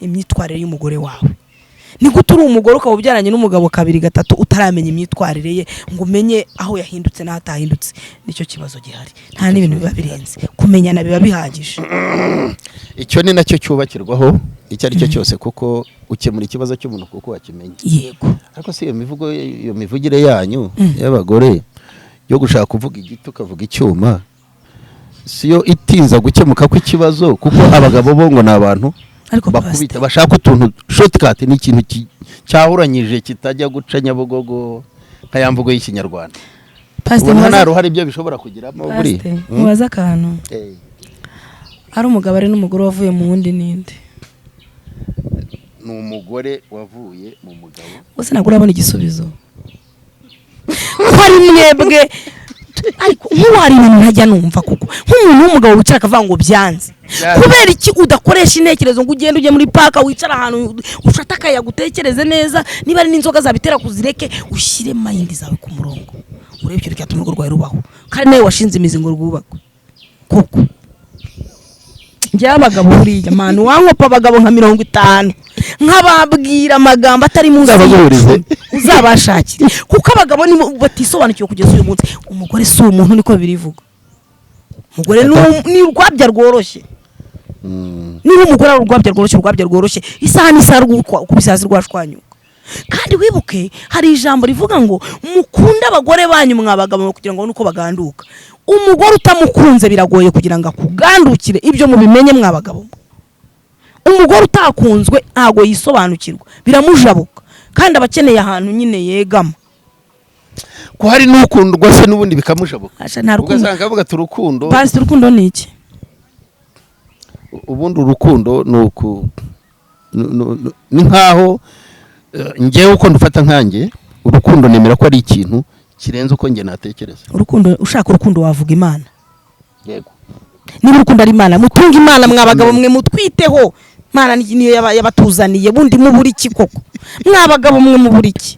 imyitwarire y'umugore wawe. Ni guturi umugore ukaba ubyaranye n'umugabo kabiri gatatu utaramenya imyitwarire ye ngo umenye aho yahindutse n'atahindutse. Nicyo kibazo gihari. Nta n'ibintu biba birenze. Kumenyana biba bihagije. Icyo ni nacyo cyubakirwaho icyo ari cyo cyose kuko ukemura ikibazo cy'umuntu kuko wakimenye. Yego. Ariko si iyo mivugire yanyu y'abagore yo gushaka kuvuga igiti ukavuga icyuma siyo itinza gukemuka kw'ikibazo kuko abagabo bo ngo nabantu bakubita bashaka utuntu shortcut ni ikintu cyahuranyije kitajya guca Nyabugogo nkayamvugo y'ikinyarwanda. Pastor nta ruhare ibyo bishobora kugiramo buri mubaza akantu. Ari umugabo ari n'umugore wavuye mu wundi ninde? Ni umugore wavuye mu mugabo. Bose nagura abona igisubizo. Kwari mwebwe ariko nk'uwari ibintu ntajya numva kuko nk'umuntu w'umugabo wicara akavuga ngo byanze kubera iki udakoresha intekerezo ngo ugende uje muri paka wicara ahantu ushata akayaga utekereze neza niba ari n'inzoga zabitera kuzireke ushyire mind zawe ku murongo urebe icyo cyatuma urugo rwawe rubaho kandi nawe washinze imizi ngo rwubakwe koko. Njye abagabo buriya manu wankopa abagabo nka 50 nkababwira amagambo atari mu ngaburize uzabashakire kuko abagabo ni batisobanukiye kugeza uyu munsi. Umugore si umuntu niko birivuga. Umugore ni urwabya rworoshye. Niba umugore ari urwabya rworoshye isaha n'isaha kubisazi rwashwanyuka. Kandi wibuke hari ijambo rivuga ngo mukunda abagore banyu mwabagabo kugira ngo nuko baganduka. Umugore utamukunze biragoye kugira ngo akugandukire ibyo mubimenye mwabagabo. Umugore utakunzwe ntago yisobanukirwa biramujabuka kandi abakeneye ahantu nyine yegama ko hari n'ukundwa se n'ubundi bikamujabuka. Ugasanga avuga turukundo. Pastor urukundo ni iki? Ubundi urukundo ni nkaho ngewe uko ndufata nkanjye urukundo nemera ko ari ikintu kirenze uko nge natekereza. Urukundo ushaka urukundo wavuga Imana. Yego. Niba urukundo ari Imana mutunga Imana mwabagabo mwe mutwiteho. Imana niyo yabatuzaniye bundi mu buri ki koko. Mwabagabo mwe mu buri ki.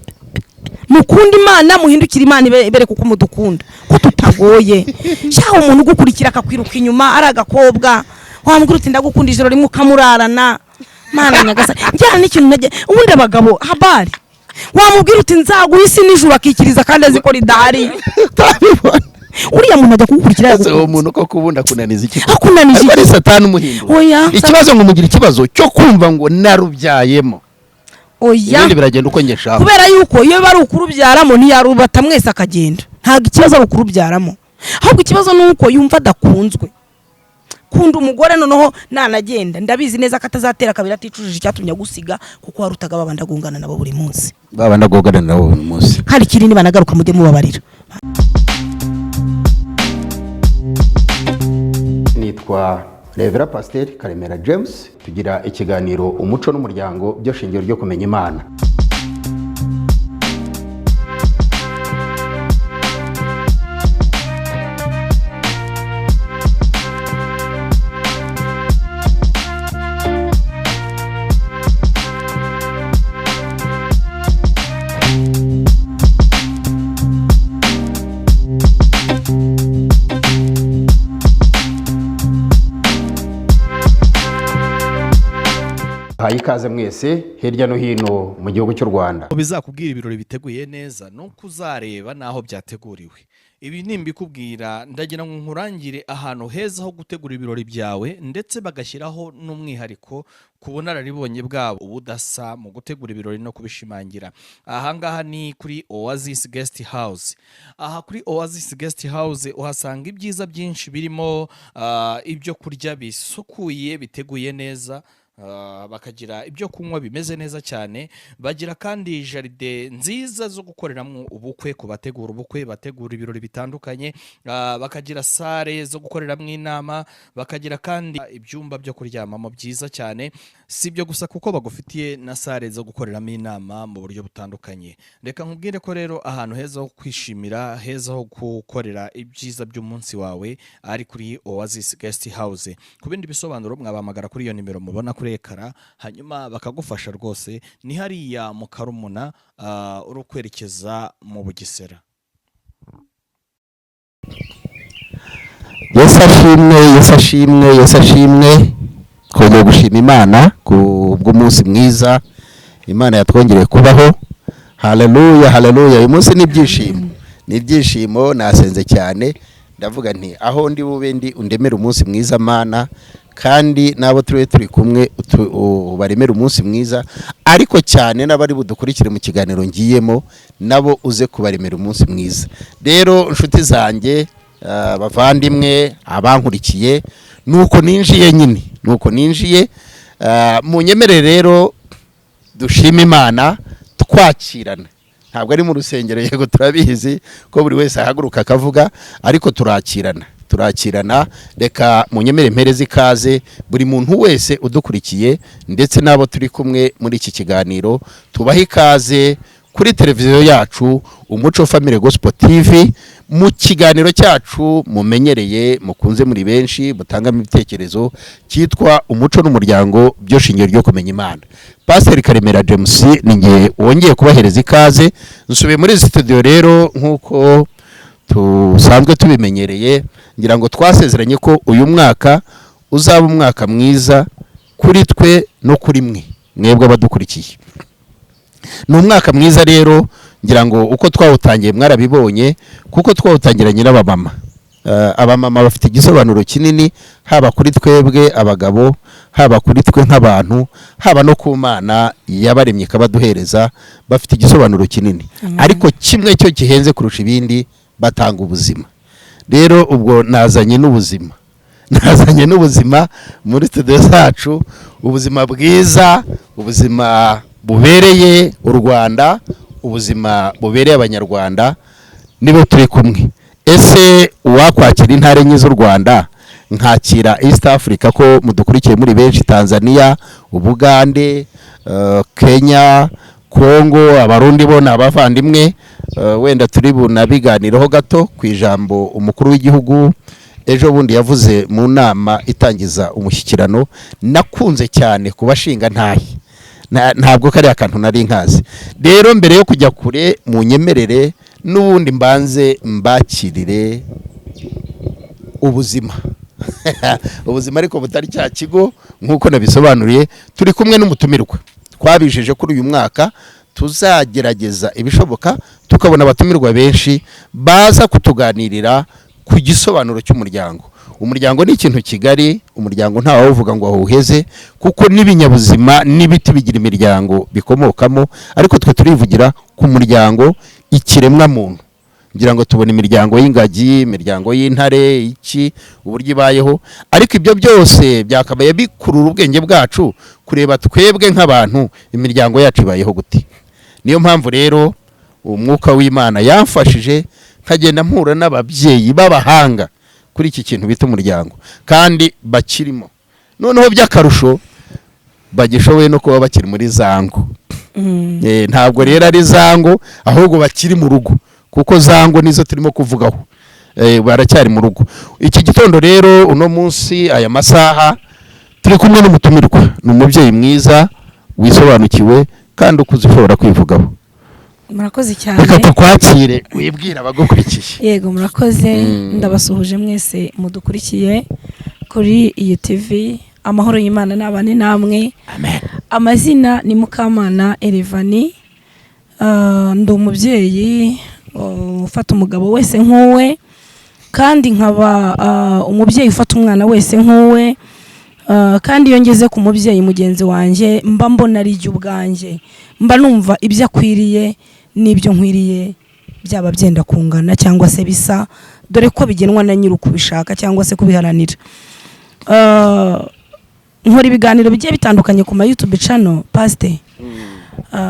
Mukunda Imana muhindukira Imana ibere kuko mudukunda. Ko tutagoye. Shaho umuntu gukurikira akakwiruka inyuma ari agakobwa. Wambwira uti ndagukunda ijoro rimwe ukamurarana. Mana nyagasa. Njyana n'ikintu nage ubundi abagabo habari. Wamubwira uti nzaguhisi nijuru akikiriza kandi azikora idahari. Uriya muntu ajya kugukurikira uwo muntu ko kubunda kunaniza iki? Akunaniza ari Satani umuhindura. Ikibazo ngo mugira ikibazo cyo kumva ngo narubyayemo. Oya. Ibindi biragenda uko ngeshaka. Kubera yuko iyo bari ukurubyaramo ntiyarubata mwese akagenda. Ntago ikibazo ari ukurubyaramo. Ahubwo ikibazo nuko yumva adakunzwe. Kunda umugore noneho nanagenda ndabizi neza katazatera kabiri aticujije icyatumye gusiga kuko warutaga babandagungana nabo buri munsi. Babandagungana nabo buri munsi. Hari kiri niba nagaruka mujye mubabarira. Nitwa Reverend Pastor Karemera James tugira ikiganiro umuco n'umuryango byo shingiro ryo kumenya Imana. Ikaze mwese hirya no hino mu gihugu cy'u Rwanda. Bizakubwira ibirori biteguye neza no kuzareba naho byateguriwe. Ibi nimbikubwira ndagira ngo nkurangire ahantu heza ho gutegura ibirori byawe ndetse bagashyiraho n'umwihariko kubona raribonye bwabo ubudasa mu gutegura ibirori no kubishimangira. Aha ngaha ni kuri Oasis Guest House. Aha kuri Oasis Guest House uhasanga ibyiza byinshi birimo ibyo kurya bisukuye biteguye neza. Bakagira ibyo kunywa bimeze neza cyane, bagira kandi jaride nziza zo gukoreramo ubukwe ku bategura ubukwe, bategura ibirori bitandukanye, bakagira sale zo gukoreramo inama, bakagira kandi ibyumba byo kuryamamo byiza cyane. Si byo gusa kuko bagufitiye na sale zo gukoreramo inama mu buryo butandukanye. Reka nkubwire ko rero ahantu heza ho kwishimira, heza ho gukorera ibyiza by'umunsi wawe ari kuri Oasis Guest House. Ku bindi bisobanuro mwabahamagara kuri iyo nimero mubona kuri ekara, hanyuma bakagufasha rwose. Ni hariya mu Karumuna uri kwerekeza mu Bugesera. Yesu ashimwe kongera gushima Imana ku kubw'umunsi mwiza Imana yatwongereye kubaho. Haleluya, haleluya. Uyu munsi ni ibyishimo nasenze cyane ndavuga nti aho ndi bube ndi undemera umunsi mwiza Mana, kandi nabo turi kumwe baremera umunsi mwiza, ariko cyane n'abari budukurikire mu kiganiro ngiyemo nabo uze kubaremera umunsi mwiza. Rero inshuti zanjye, bavandimwe, abankurikiye, nuko ninjiye mu nyemere rero dushima Imana twakirana. Ntabwo ari mu rusengero, yego turabizi ko buri wese ahaguruka akavuga, ariko turakirana. Reka mu nyemere mpereze ikaze buri muntu wese udukurikiye, ndetse n'abo turi kumwe muri iki kiganiro, tubahe ikaze kuri televiziyo yacu Umuco Family Gospel TV, mu kiganiro cyacu mumenyereye, mukunze muri benshi, mutangamo ibitekerezo, cyitwa Umuco n'Umuryango, byo shingiro ryo kumenya Imana. Pastor Karemera James ninge wongeye kubahereza ikaze. Nsubiye muri studio rero, nkuko tusanzwe tubimenyereye, ngira ngo twasezeranye ko uyu mwaka uzaba umwaka mwiza kuri twe no kuri mwebwe abadukurikiye. Ni umwaka mwiza rero, ngira ngo uko twawutangiye mwarabibonye, kuko twawutangiranye n'abamama. Abamama bafite igisobanuro kinini, haba kuri twebwe abagabo, haba kuri twe nk'abantu, haba no ku Mana yabaremye ikabaduhereza, bafite igisobanuro kinini. Ariko kimwe cyo gihenze kurusha ibindi, batanga ubuzima. Rero ubwo nazanye n'ubuzima muri studio zacu, ubuzima bwiza, ubuzima bubereye u Rwanda, ubuzima bubereye Abanyarwanda, nibo turi kumwe. Ese uwakwakira intare enye z'u Rwanda, nkakira East Africa ko mudukurikiye muri benshi, Tanzania, Ubugande, Kenya, Kongo, Abarundi bo n'abavandimwe. Wenda turi bunabiganiraho gato ku ijambo umukuru w'igihugu ejo bundi yavuze mu nama itangiza umushyikirano. Nakunze cyane kubashinga ntahe, ntabwo kari akantu nari nkazi. Rero mbere yo kujya kure, mu nyemerere n'ubundi mbanze mbakirire ubuzima ubuzima ariko butari cya kigo nk'uko nabisobanuriye. Turi kumwe n'umutumirwa, twabijeje kuri uyu mwaka tuzagerageza ibishoboka tukabona abatumirwa benshi baza kutuganirira ku gisobanuro cy'umuryango. Umuryango ni ikintu kigari, umuryango ntawe uvuga ngo awuheze, kuko n'ibinyabuzima n'ibiti bigira imiryango bikomokamo, ariko twe turivugira ku muryango, ikiremwa muntu. Ngira ngo tubona imiryango y'ingagi, imiryango y'intare, iki uburyo ibayeho, ariko ibyo byose byakabaye bikurura ubwenge bwacu kureba twebwe nk'abantu imiryango yacu ibayeho gute. Niyo mpamvu rero umwuka w'Imana yamfashije nkagenda mpura n'ababyeyi b'abahanga kuri iki kintu bita umuryango, kandi bakirimo, noneho by'akarusho bagishoboye no kuba bakiri muri zango. Ntabwo rero ari zango, ahubwo bakiri mu rugo, kuko zango nizo turimo kuvugaho. Baracyari mu rugo. Iki gitondo rero, uno munsi, aya masaha, turi kumwe n'umutumirwa. Ni umubyeyi mwiza wisobanukiwe kandi ukuzishobora kwivugaho. Murakoze cyane. Reka tukwakire wibwira abagukurikiye. Yego murakoze, ndabasuhuje mwese mudukurikiye kuri iyi TV. Amahoro y'Imana n'abane namwe. Amen. Amazina ni Mukamana Elevani. Ndi umubyeyi ufata umugabo wese nk'uwe, kandi nkaba umubyeyi ufata umwana wese nk'uwe, kandi iyo ngeze ku mubyeyi mugenzi wanjye mba mbona ari jye ubwanjye, mba numva ibyo akwiriye n'ibyo nkwiriye byaba byenda kungana cyangwa se bisa, dore ko bigenwa na nyiri ukubishaka cyangwa se kubiharanira. Nkora ibiganiro bigiye bitandukanye ku ma YouTube channel. Pastor,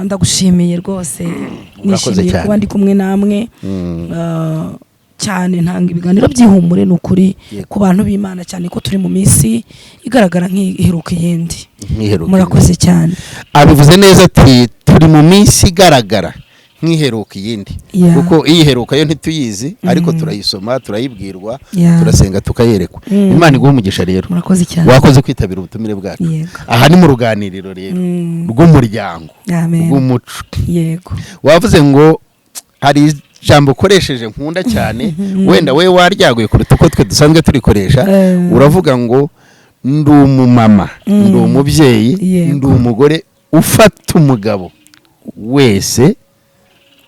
ndagushimiye rwose, nishimiye kuba ndi kumwe namwe cyane. Ntanga ibiganiro by'ihumure n'ukuri ku bantu b'Imana, cyane ko turi mu minsi igaragara nk'iheruka iyindi. Murakoze cyane. Abivuze neza ati turi mu minsi igaragara nk'iheruka iyindi, kuko iyiheruka yo ntituyizi, ariko turayisoma, turayibwirwa, turasenga tukayerekwa. Imana iguha umugisha rero. Murakoze cyane. Wakoze kwitabira ubutumire bwacu. Aha ni mu ruganiriro rero rw'umuryango, rw'umuco. Yego. Wavuze ngo hari jambo ukoresheje nkunda cyane, wenda we waryaguye kuruta uko twe dusanzwe turikoresha. Uravuga ngo ndi umumama ndi umubyeyi ndi umugore ufata umugabo wese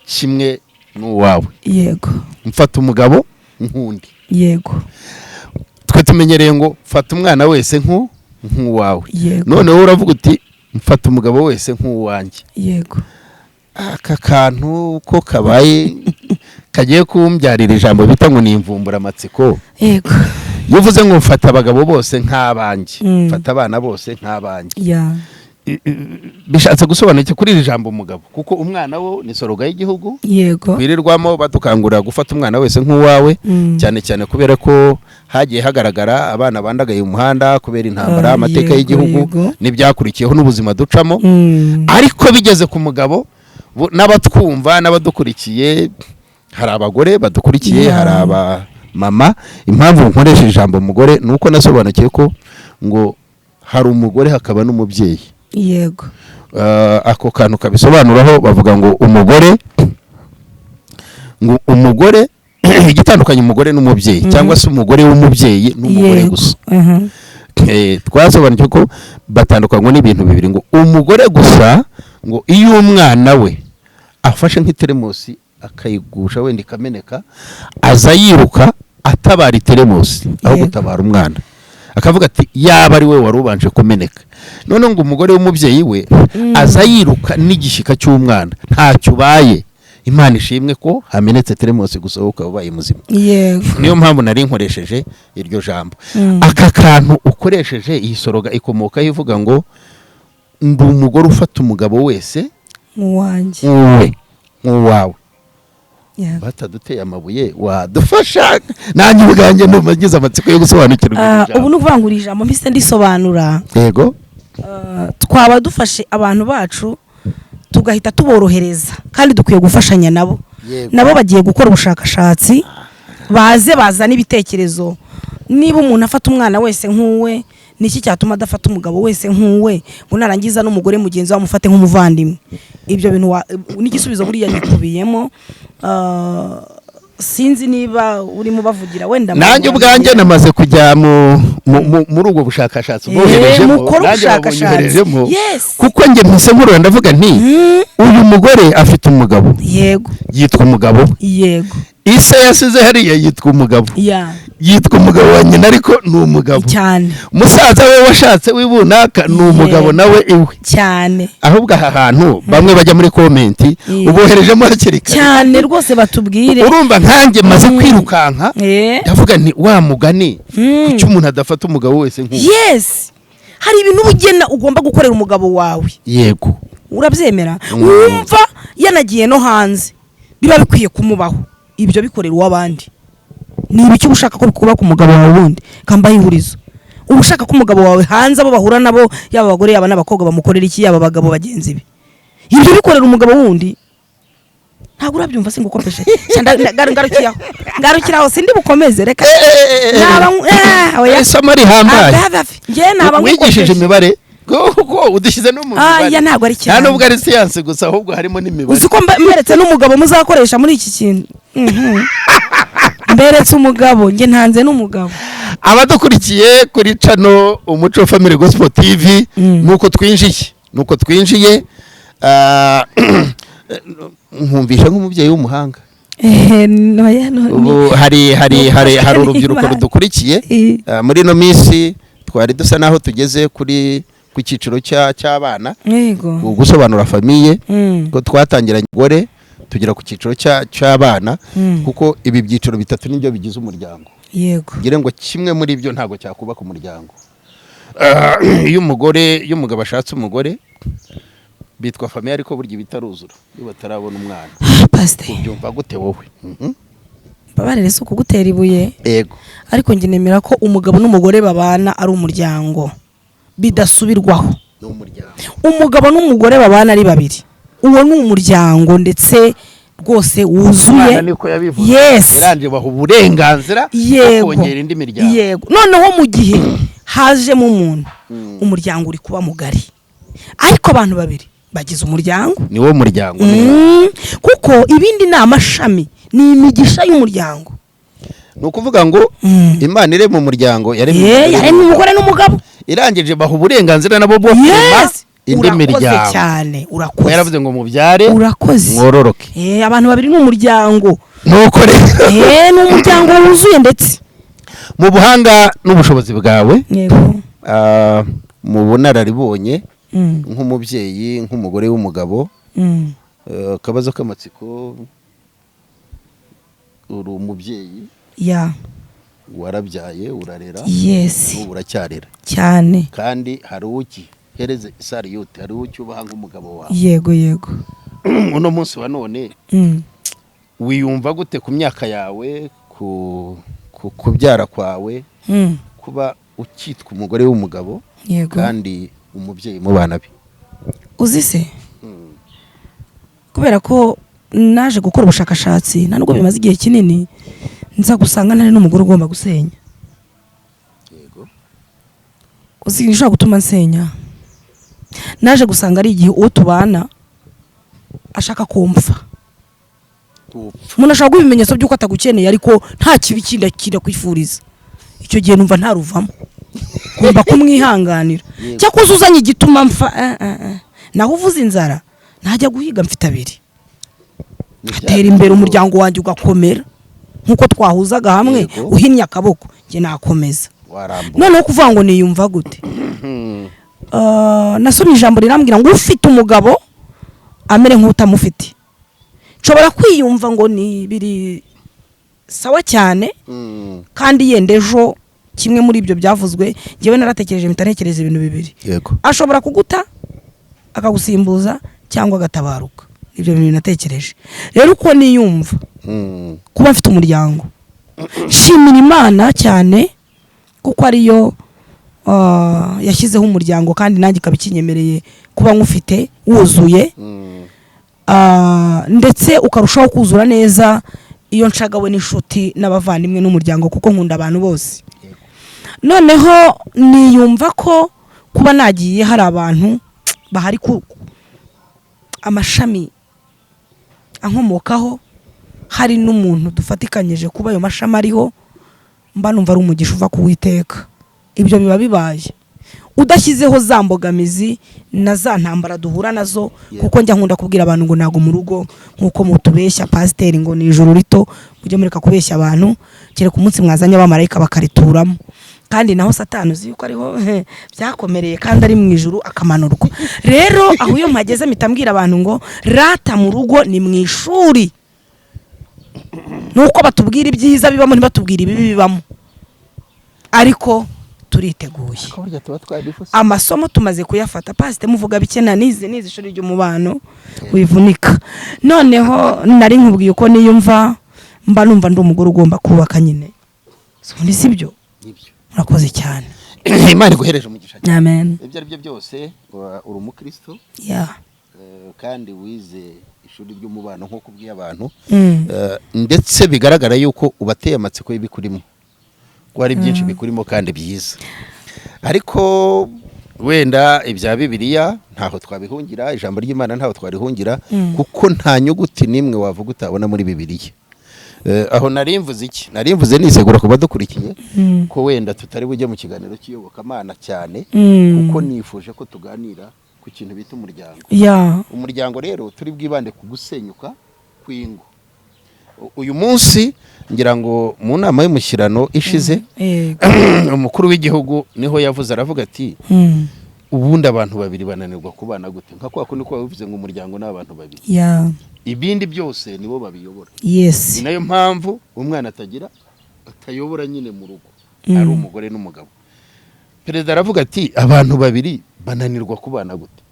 kimwe n'uwawe. Yego. Mfata umugabo nk'undi. Yego. Twe tumenyereye ngo fata umwana wese nk'uwawe. None wowe uravuga uti mfata umugabo wese nk'uwanjye. Yego. Aka kantu ko kabaye kagiye kumbyarira ijambo bita ngo ni imvumburamatsiko. Yego. Iyo uvuze ngo mfata abagabo bose nk'abanjye, mfata abana bose nk'abanjye, bishatse gusobanukira kuri iri jambo umugabo, kuko umwana wo ni soroga y'igihugu. Yego. Kwirirwamo badukangurira gufata umwana wese nk'uwawe, cyane cyane kubera ko hagiye hagaragara abana bandagaye umuhanda kubera intambara, amateka y'igihugu n'ibyakurikiyeho n'ubuzima ducamo. Ariko bigeze ku mugabo, n'abatwumva n'abadukurikiye, hari abagore badukurikiye, hari abamama. Impamvu nkoresheje ijambo umugore nuko nasobanukiye ko ngo hari umugore hakaba n'umubyeyi. Yego. Ako kantu kabisobanuraho bavuga ngo umugore igitandukanye umugore n'umubyeyi, cyangwa se umugore w'umubyeyi n'umugore gusa. Twasobanukiye ko batandukanywa n'ibintu bibiri, ngo umugore gusa ngo iyo umwana we afashe nk'iteremusi akayigusha wenda ikameneka, aza yiruka atabara iteremusi aho gutabara umwana, akavuga ati yaba ari we wari ubanje kumeneka. None ngo umugore w'umubyeyi we aza yiruka n'igishyika cy'umwana, ntacyo ubaye, Imana ishimwe ko hamenetse teremusi gusa wowe ukaba ubaye muzima. Niyo mpamvu nari nkoresheje iryo jambo. Aka kantu ukoresheje iyi soroga ikomoka ivuga ngo ndi umugore ufata umugabo wese nk'uwawe. Bataduteye amabuye wadufasha, nanjye ubwanjye ntumagize amatsiko yo gusobanukirwa. Ubu n'uvangura ijambo mpise ndisobanura. Yego. Twaba dufashe abantu bacu tugahita tuborohereza, kandi dukwiye gufashanya nabo. Nabo bagiye gukora ubushakashatsi, bazana ibitekerezo. Niba umuntu afata umwana wese nk'uwe, niki cyatuma adafata umugabo wese nk'uwe, ngo narangiza n'umugore mugenzi wawe amufate nk'umuvandimwe? Ibyo bintu n'igisubizo buriya gikubiyemo. Sinzi niba urimo bavugira wenda nanjye ubwanjye namaze kujya muri ubwo bushakashatsi bwoherejemo, kuko njye mpise nkurura ndavuga nti uyu mugore afite umugabo. Yego. Yitwa umugabo. Yego. Ise yasize hariya yitwa umugabo. Yitwa umugabo wa nyina, ariko ni umugabo cyane. Musaza we washatse w'ibunaka ni umugabo nawe iwe cyane. Ahubwo aha hantu bamwe bajya muri komenti uboherejemo hakiri kare cyane rwose, batubwire. Urumva nkanjye maze kwirukanka ndavuga nti wa mugani kuki umuntu adafata umugabo wese nk'uwo? Yes, hari ibintu ubugena ugomba gukorera umugabo wawe. Yego. Urabyemera? Wumva yanagiye no hanze, biba bikwiye kumubaho. Ibyo bikorera uw'abandi. Ni ibiki ushaka ko bikuba ku mugabo wawe wundi? Kambaye ihurizo. Ushaka ko umugabo wawe hanze abo bahura nabo, yaba abagore yaba n'abakobwa, bamukorera iki, yaba abagabo bagenzi be? Ibyo bikorera umugabo wundi. Ntabwo urabyumva se ngukopeshe. Ngarukiraho sindi bukomeze reka. Oya samari hambaye. Nge naba ngwigishije imibare. Ko udushize no mu mibare. Ya ntabwo ari cyane. Nta nubwo ari science gusa, ahubwo harimo n'imibare. Uziko mberetse n'umugabo muzakoresha muri iki kintu. Mberetse umugabo, nge ntanze n'umugabo. Abadukurikiye kuri channel Umuco Family Gospel TV, nuko twinjiye nkumvisha nk'umubyeyi w'umuhanga. Ubu hari urubyiruko rudukurikiye muri no minsi twari dusa naho tugeze ku cyiciro cy'abana. Yego. Gusobanura famiye ko twatangiranye gore tugera ku cyiciro cy'abana, kuko ibi byiciro bitatu nibyo bigize umuryango. Yego. Ngire ngo kimwe muri byo ntago cyakubaka umuryango. Iyo umugabo ashatse umugore bitwa famiye, ariko burya bitaruzura iyo batarabona umwana. Pastor, ubyumva gute wowe? Babarere se kugutera ibuye. Yego. Ariko nge nemera ko umugabo n'umugore babana ari umuryango bidasubirwaho. Umugabo n'umugore babana ari babiri, uwo ni umuryango ndetse rwose wuzuye. Yes. Yaranje baho uburenganzira kongera indi miryango. Yego. Noneho mu gihe hajemo umuntu, umuryango uri kuba mugari, ariko abantu babiri bagize umuryango. Ni wo muryango. Kuko ibindi ni amashami, ni imigisha y'umuryango. Nukuvuga ngo Imana ire mu muryango yaremye umugore n'umugabo. irangije baha uburenganzira nabo bwo kurema indi miryango cyane. Urakoze. Yaravuze ngo mubyare urakoze mwororoke. Abantu babiri n'umuryango nuko rero n'umuryango wuzuye ndetse mu buhanga n'ubushobozi bwawe yego mu bunararibonye nk'umubyeyi nk'umugore w'umugabo akabazo k'amatsiko uri umubyeyi warabyaye urarera n'ubu uracyarera cyane kandi hari uki hereze sariyute hari uki ubaha nk'umugabo wawe yego uno munsi wa none wiyumva gute ku myaka yawe kubyara kwawe kuba ukitwa umugore w'umugabo kandi umubyeyi mu bana be uzi se kubera ko naje gukora ubushakashatsi nta nubwo bimaze igihe kinini nza gusanga nari n'umugore ugomba gusenya yego uzi nishobora gutuma nsenya naje gusanga ari igihe uwo tubana ashaka kumfa umuntu ashaka guha ibimenyetso by'uko atagukeneye ariko nta kibi kindi akira kwifuriza icyo gihe numva ntaruvamo ngomba kumwihanganira cyakoze uzanye igituma mpfa naho uvuze inzara najya guhiga mfite abiri atera imbere umuryango wanjye ugakomera nkuko twahuzaga hamwe uhinnye akaboko njye nakomeza noneho kuvuga ngo niyumva gute nasomye ijambo rirambwira ngo ufite umugabo amere nk'utamufite nshobora kwiyumva ngo ni biri sawa cyane kandi yenda ejo kimwe muri ibyo byavuzwe ngewe naratekereje mitanekereza ibintu bibiri ashobora kuguta akagusimbuza cyangwa agatabaruka ibyo bintu natekereje rero uko niyumva kuba mfite umuryango nshimira Imana cyane kuko ariyo yashyizeho umuryango kandi nanjye ikabikinyemereye kuba nkufite wuzuye ndetse ukarushaho kuzura neza iyo nshagawe n'inshuti n'abavandimwe n'umuryango kuko nkunda abantu bose noneho niyumva ko kuba nagiye hari abantu bahari ku amashami ankomokaho hari n'umuntu dufatikanyije kuba ayo mashami ariho mba numva ari umugisha uva ku Uwiteka ibyo biba bibaye udashyizeho za mbogamizi na za ntambara duhura nazo kuko njya nkunda kubwira abantu ngo nago mu rugo nkuko mutubeshya pasiteri ngo ni ijuru rito mujye mureka kubeshya abantu kere ku munsi mwazanye abamarayika bakarituramo kandi naho Satani uzi yuko ariho byakomereye kandi ari mu ijuru akamanurwa rero aho iyo mpageze mitambwira abantu ngo rata mu rugo ni mu ishuri nuko batubwira ibyiza bibamo ntibatubwira ibibi bibamo ariko turiteguye amasomo tumaze kuyafata pasite muvuga bikena nize ishuri ry'umubano wivunika noneho nari nkubwiye uko niyumva mba numva ndi umugore ugomba kubaka nyine ubundi sibyo murakoze cyane Imana iguhereje umugisha amen ibyo ari byo byose uri umukristo kandi wize ishuri ry'umubano nko kubwiye abantu ndetse bigaragara yuko ubateye amatsiko y'ibikurimo ko hari byinshi bikurimo kandi byiza ariko wenda ibya Bibiliya ntaho twabihungira ijambo ry'Imana ntaho twarihungira kuko nta nyuguti nimwe wavuga utabona muri Bibiliya aho narimvuze iki narimvuze nisegura kuba dukurikiye ko wenda tutari bujye mu kiganiro cy'iyobokamana cyane kuko nifuje ko tuganira ku kintu bita umuryango umuryango rero turi bwibande ku gusenyuka kw'ingo uyu munsi ngira ngo mu nama y'umushyirano ishize umukuru w'igihugu niho yavuze aravuga ati ubundi abantu babiri bananirwa kubana gute nka kwa kundi ko bavuze ngo umuryango n'abantu babiri ibindi byose nibo babiyobora ni nayo mpamvu umwana atayobora nyine mu rugo ari umugore n'umugabo perezida aravuga ati abantu babiri bananirwa kubana gute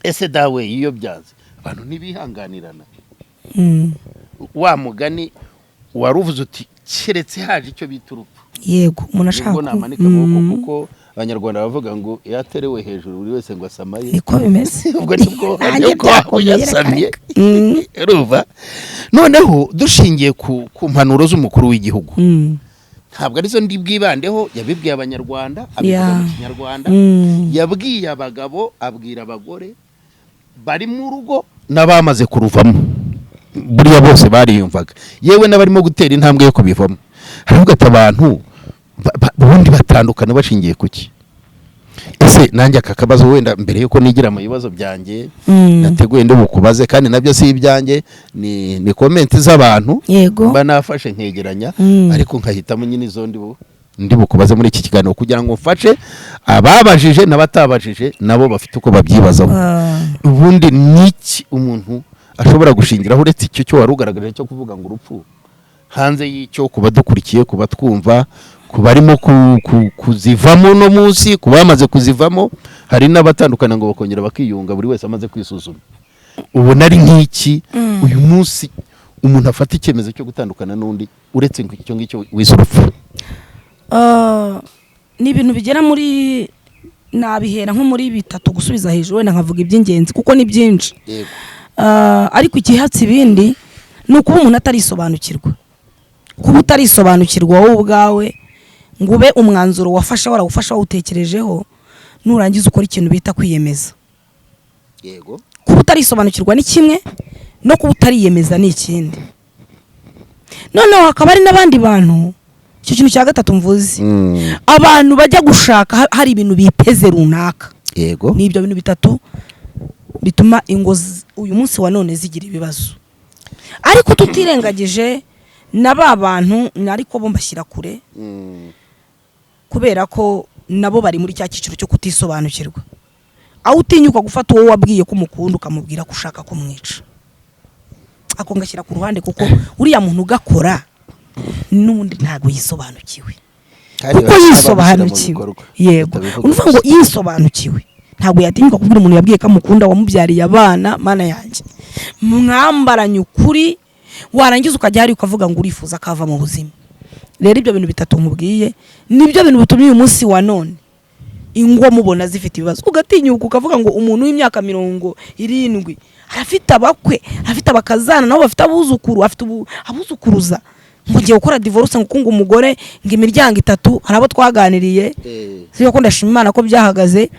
ese dawe iyo byanze abantu ntibihanganirana wa mugani waruvuze uti keretse haje icyo bita urupfu yego umuntu ashaka kuko abanyarwanda bavuga ngo yaterewe hejuru buri wese ngo asamaye niko bimeze ubwo nibwo yasamiye ruva noneho dushingiye ku mpanuro z'umukuru w'igihugu ntabwo arizo ndi bwibandeho yabibwiye abanyarwanda abivuga mu kinyarwanda yabwiye abagabo abwira abagore bari mu rugo n'abamaze kuruvamo buriya bose bariyumvaga yewe n'abarimo gutera intambwe yo kubivamo haravuga ati abantu ubundi batandukana bashingiye kuki ese nanjye aka kabazo wenda mbere yuko nigira mu bibazo byanjye nateguye ndi bukubaze kandi nabyo si ibyanjye ni comment z'abantu mba nafashe nkegeranya ariko nkahitamo nyine izo ndi bukubaze muri iki kiganiro kugira ngo mfashe ababajije n'abatabajije nabo bafite uko babyibazaho. Ubundi niki umuntu ashobora gushingiraho uretse icyo cyo warugaragaje cyo kuvuga ngo urupfu hanze y'icyo kuba dukurikiye kuba twumva kubarimo kuzivamo no munsi kubamaze kuzivamo hari n'abatandukana ngo bakongera bakiyunga buri wese amaze kwisuzuma. Ubu nari nk'iki uyu munsi umuntu afata icyemezo cyo gutandukana n'undi uretse icyo ngicyo w'izurupfu. Ni ibintu bigera muri nabihera nko muri bitatu gusubiza hejuru wenda nkavuga iby'ingenzi kuko ni byinshi. Ariko ikihatsi ibindi ni ukuba umuntu atarisobanukirwa. Kuba utarisobanukirwa wowe ubwawe ngo ube umwanzuro wafasha warawufasha wawutekerejeho nurangiza ukora ikintu bita kwiyemeza. Yego. Kuba utarisobanukirwa ni kimwe no kuba utariyemeza ni ikindi. Noneho hakaba hari n'abandi bantu icyo kintu cya gatatu mvuze abantu bajya gushaka hari ibintu biteze runaka. Yego. Ni ibyo bintu bitatu bituma ingo uyu munsi wa none zigira ibibazo. Ariko tutirengagije naba bantu ariko bo mbashyira kure kubera ko nabo bari muri cya cyiciro cyo kutisobanukirwa. Aho utinyuka gufata uwo wabwiye ko umukunda ukamubwira ko ushaka kumwica ako ngashyira ku ruhande kuko uriya muntu ugakora n'undi ntago yisobanukiwe kuko yisobanukiwe. Yego uvuga ngo yisobanukiwe ntago yatinyuka kubwira umuntu yabwiye ko amukunda wamubyariye abana mana yanjye mwambaranye ukuri warangiza ukajya hari ukavuga ngo urifuza kava mu buzima. Rero ibyo bintu bitatu nkubwiye nibyo bintu bitumye uyu munsi wa none ingo mubona zifite ibibazo. Ugatinyuka ukavuga ngo umuntu w'imyaka 70 arafite abakwe afite abakazana nabo bafite abuzukuru afite abuzukuruza ngo ngiye gukora divorce ngo kunga umugore ngo imiryango 3 harabo twaganiriye siyo ko ndashima Imana ko byahagaze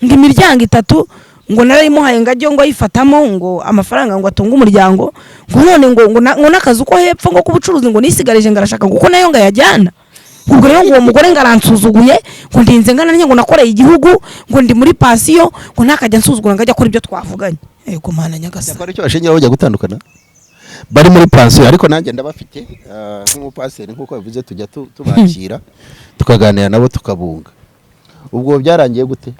ngo imiryango 3 ngo narayimuhaye ngajyo ngo ayifatamo ngo amafaranga ngo atunga umuryango ngo none ngo nakazi uko hepfo ngo kubucuruzi ngo nisigarije ngarashaka kuko nayo ngayajyana. Ubwo rero ngo umugore ngaransuzuguye ngo ndinze ngana ngo nakoreye igihugu ngo ndi muri pasiyo ngo nakajya nsuzugura ngajya akora ibyo twavuganye. Yego Mana nyagasa cyakora icyo bashingira bajya gutandukana bari muri pasiyo ariko nanjye ndabafite nk'umupaseri nk'uko bavuze tujya tubakira tukaganira nabo tukabunga. Ubwo byarangiye gute?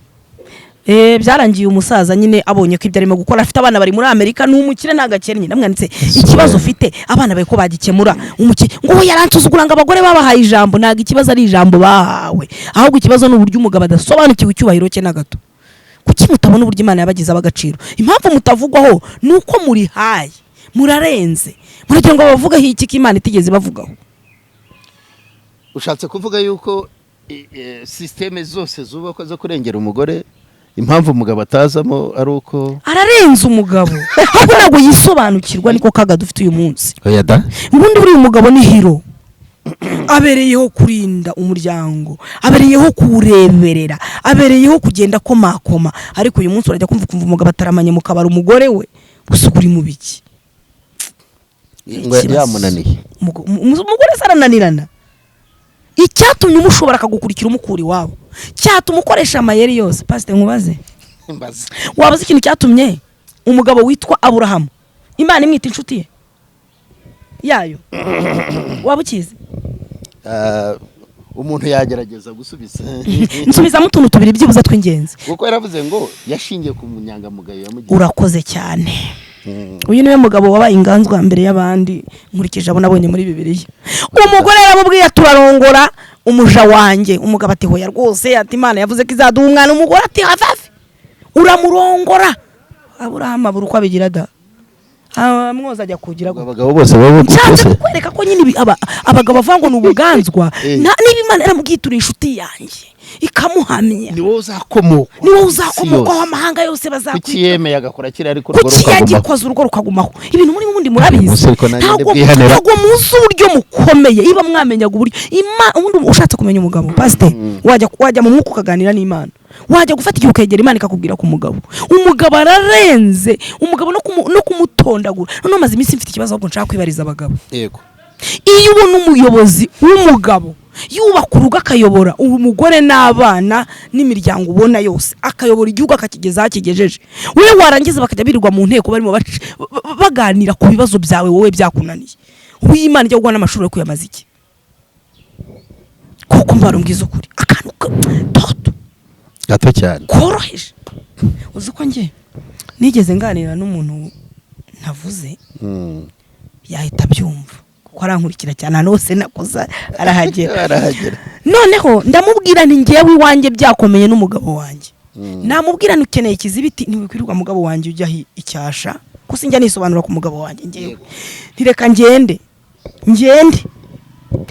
Byarangiye umusaza nyine abonye ko ibyo arimo gukora afite abana bari muri Amerika n'umukire ntagakennye namwanditse ikibazo ufite abana baye ko bagikemura ngo yaransuzugura ngo abagore babahaye ijambo naga ikibazo ari ijambo bahawe ahubwo ikibazo n'uburyo umugabo adasobanukiwe icyubahiro cye na gato. Kuki mutabona uburyo Imana yabagize abagaciro? Impamvu mutavugwaho nuko muri haye murarenze muragira ngo bavugaho iki ko Imana itigeze bavugaho. Ushatse kuvuga yuko systeme zose zubakwa zo kurengera umugore impamvu umugabo atazamo ari uko ararenze umugabo ahubwo ntabwo yisobanukirwa niko kaga dufite uyu munsi. Oya da ubundi buri umugabo ni hero abereyeho kurinda umuryango abereyeho kureberera abereyeho kugenda komakoma ariko uyu munsi urajya kumva umugabo ataramanye mu kabara umugore we gusugura mu biki ngo yamunaniye umugore sarananirana. Icyatumye umushobora akagukurikira umukuri wabo cyatuma ukoresha amayeri yose. Pastor nkubaze wabaze ikintu cyatumye umugabo witwa Aburahamu Imana imwita inshuti ye yayo wabukize? Umuntu yagerageza gusubiza nsubiza mu tuntu tubiri byibuza tw'ingenzi kuko yaravuze ngo yashingiye ku munyangamugayo yamugiye. Urakoze cyane. Uyu niwe mugabo wabaye inganzwa mbere y'abandi nkurikije abo nabonye muri Bibiliya. Umugore yaramubwiye turarongora umuja wanjye umugabo ati hoya rwose ati Imana yavuze ko izaduha umwana. Umugore ati hafafi uramurongora. Aburahamu abura uko abigira da mwoza ajya kugira ngo abagabo bose babo cyane kwereka ko nyine abagabo bavuga ngo nubuganzwa niba Imana yaramubwitura inshuti yanjye ikamuhamya ni wowe uzakomoka w'amahanga yose bazakwiga. Kuki yemeye agakora kiri ariko urugo yagikoze urugo rukagumaho ibintu muri mundi murabizi ntabwo muzi uburyo mukomeye iba mwamenyaga uburyo ubundi ushatse kumenya umugabo pastor wajya mu mwuka ukaganira n'Imana wajya gufata igihe ukegera Imana ikakubwira ku umugabo ararenze umugabo no kumutondagura none maze iminsi mfite ikibazo ahubwo nshaka kwibariza abagabo. Yego iyo ubona umuyobozi w'umugabo yubaka urugo akayobora umugore n'abana n'imiryango ubona yose, akayobora igihugu akakigeza aho kigejeje. Wowe warangiza bakajya birirwa mu nteko barimo baganira ku bibazo byawe wowe byakunaniye. Uw'Imana ijya guha n'amashuri yo kuyamaza iki? Kuko mbarumbwiza ukuri akantu toto gato cyane koroheje. Uzi ko njye nigeze nganira n'umuntu ntavuze yahita byumva kuko arankurikira cyane anose nakoza arahagera. Noneho ndamubwira nti ngewe iwanjye byakomeye n'umugabo wanjye. Namubwira nukeneye ikizibiti ntiwikwirirwa mugabo wanjye ujya icyasha ko sinjya nisobanura ku mugabo wanjye ngewe. Ntireka ngende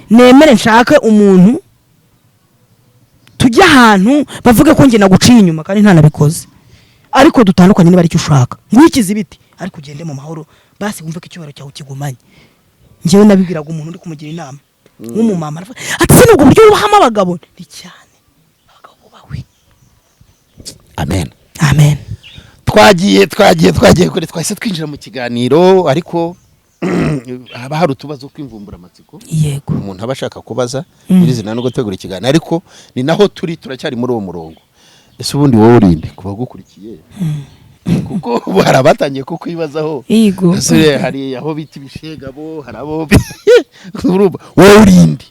nemere nshake umuntu tujya ahantu bavuge ko njye naguciye inyuma kandi ntanabikoze, ariko dutandukanye niba ari cyo ushaka ngwikiza ibiti ariko ugende mu mahoro basi wumve ko icyubahiro cyawe kigumanye. Ngewe nabibwiraga umuntu ndi kumugira inama nk'umumama ati se nubwo buryo ubahama abagabo ni cyane abagabo bawe. Amen. Twagiye kuri twahise twinjira mu kiganiro, ariko haba hari utubazo kw'imvumburamatsiko. Yego. Umuntu aba ashaka kubaza nyirizina no gutegura ikiganiro, ariko ni naho turacyari muri uwo murongo. Ese ubundi wowe urinde kuba gukurikiye? Kuko hari abatangiye kukwibazaho. Yego. Ese hari aho bita ibishegabo, hari abo wowe urinde.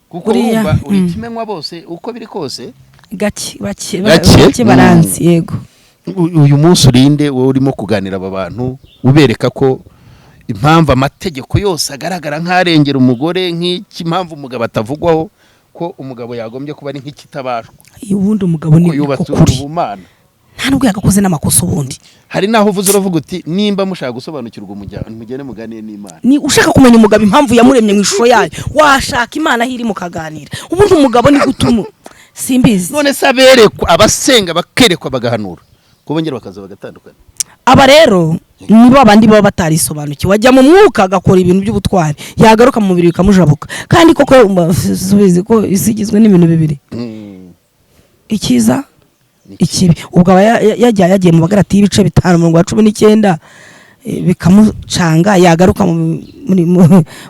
Kuko uri kimenywa bose uko biri kose. Gake baranzi. Yego. Uyu munsi urinde wowe urimo kuganira aba bantu ubereka ko impamvu amategeko yose agaragara nk'arengera umugore, nk'impamvu umugabo atavugwaho, ko umugabo yagombye kuba ari nk'ikitabashwa. Ubundi umugabo ni ukuri nta nubwo yagakoze n'amakosa. Ubundi hari naho uvuze uravuga uti nimba mushaka gusobanukirwa mugende muganire n'Imana. Ni ushaka kumenya umugabo impamvu yamuremye mu ishusho yayo, washaka Imana aho iri mukaganira. Ubundi umugabo ni gutumu simbizi. None se aberekwa abasenga bakerekwa bagahanura ko bongera bakaza bagatandukana. Aba rero nibo abandi baba batarisobanukiwe, wajya mu mwuka agakora ibintu by'ubutwari, yagaruka mu mubiri bikamujabuka. Kandi koko subizi ko isigizwe n'ibintu bibiri, ikiza ikibi. Ubwo yagiye mu Bagalatiya ibice 5:19 bikamucanga, yagaruka mu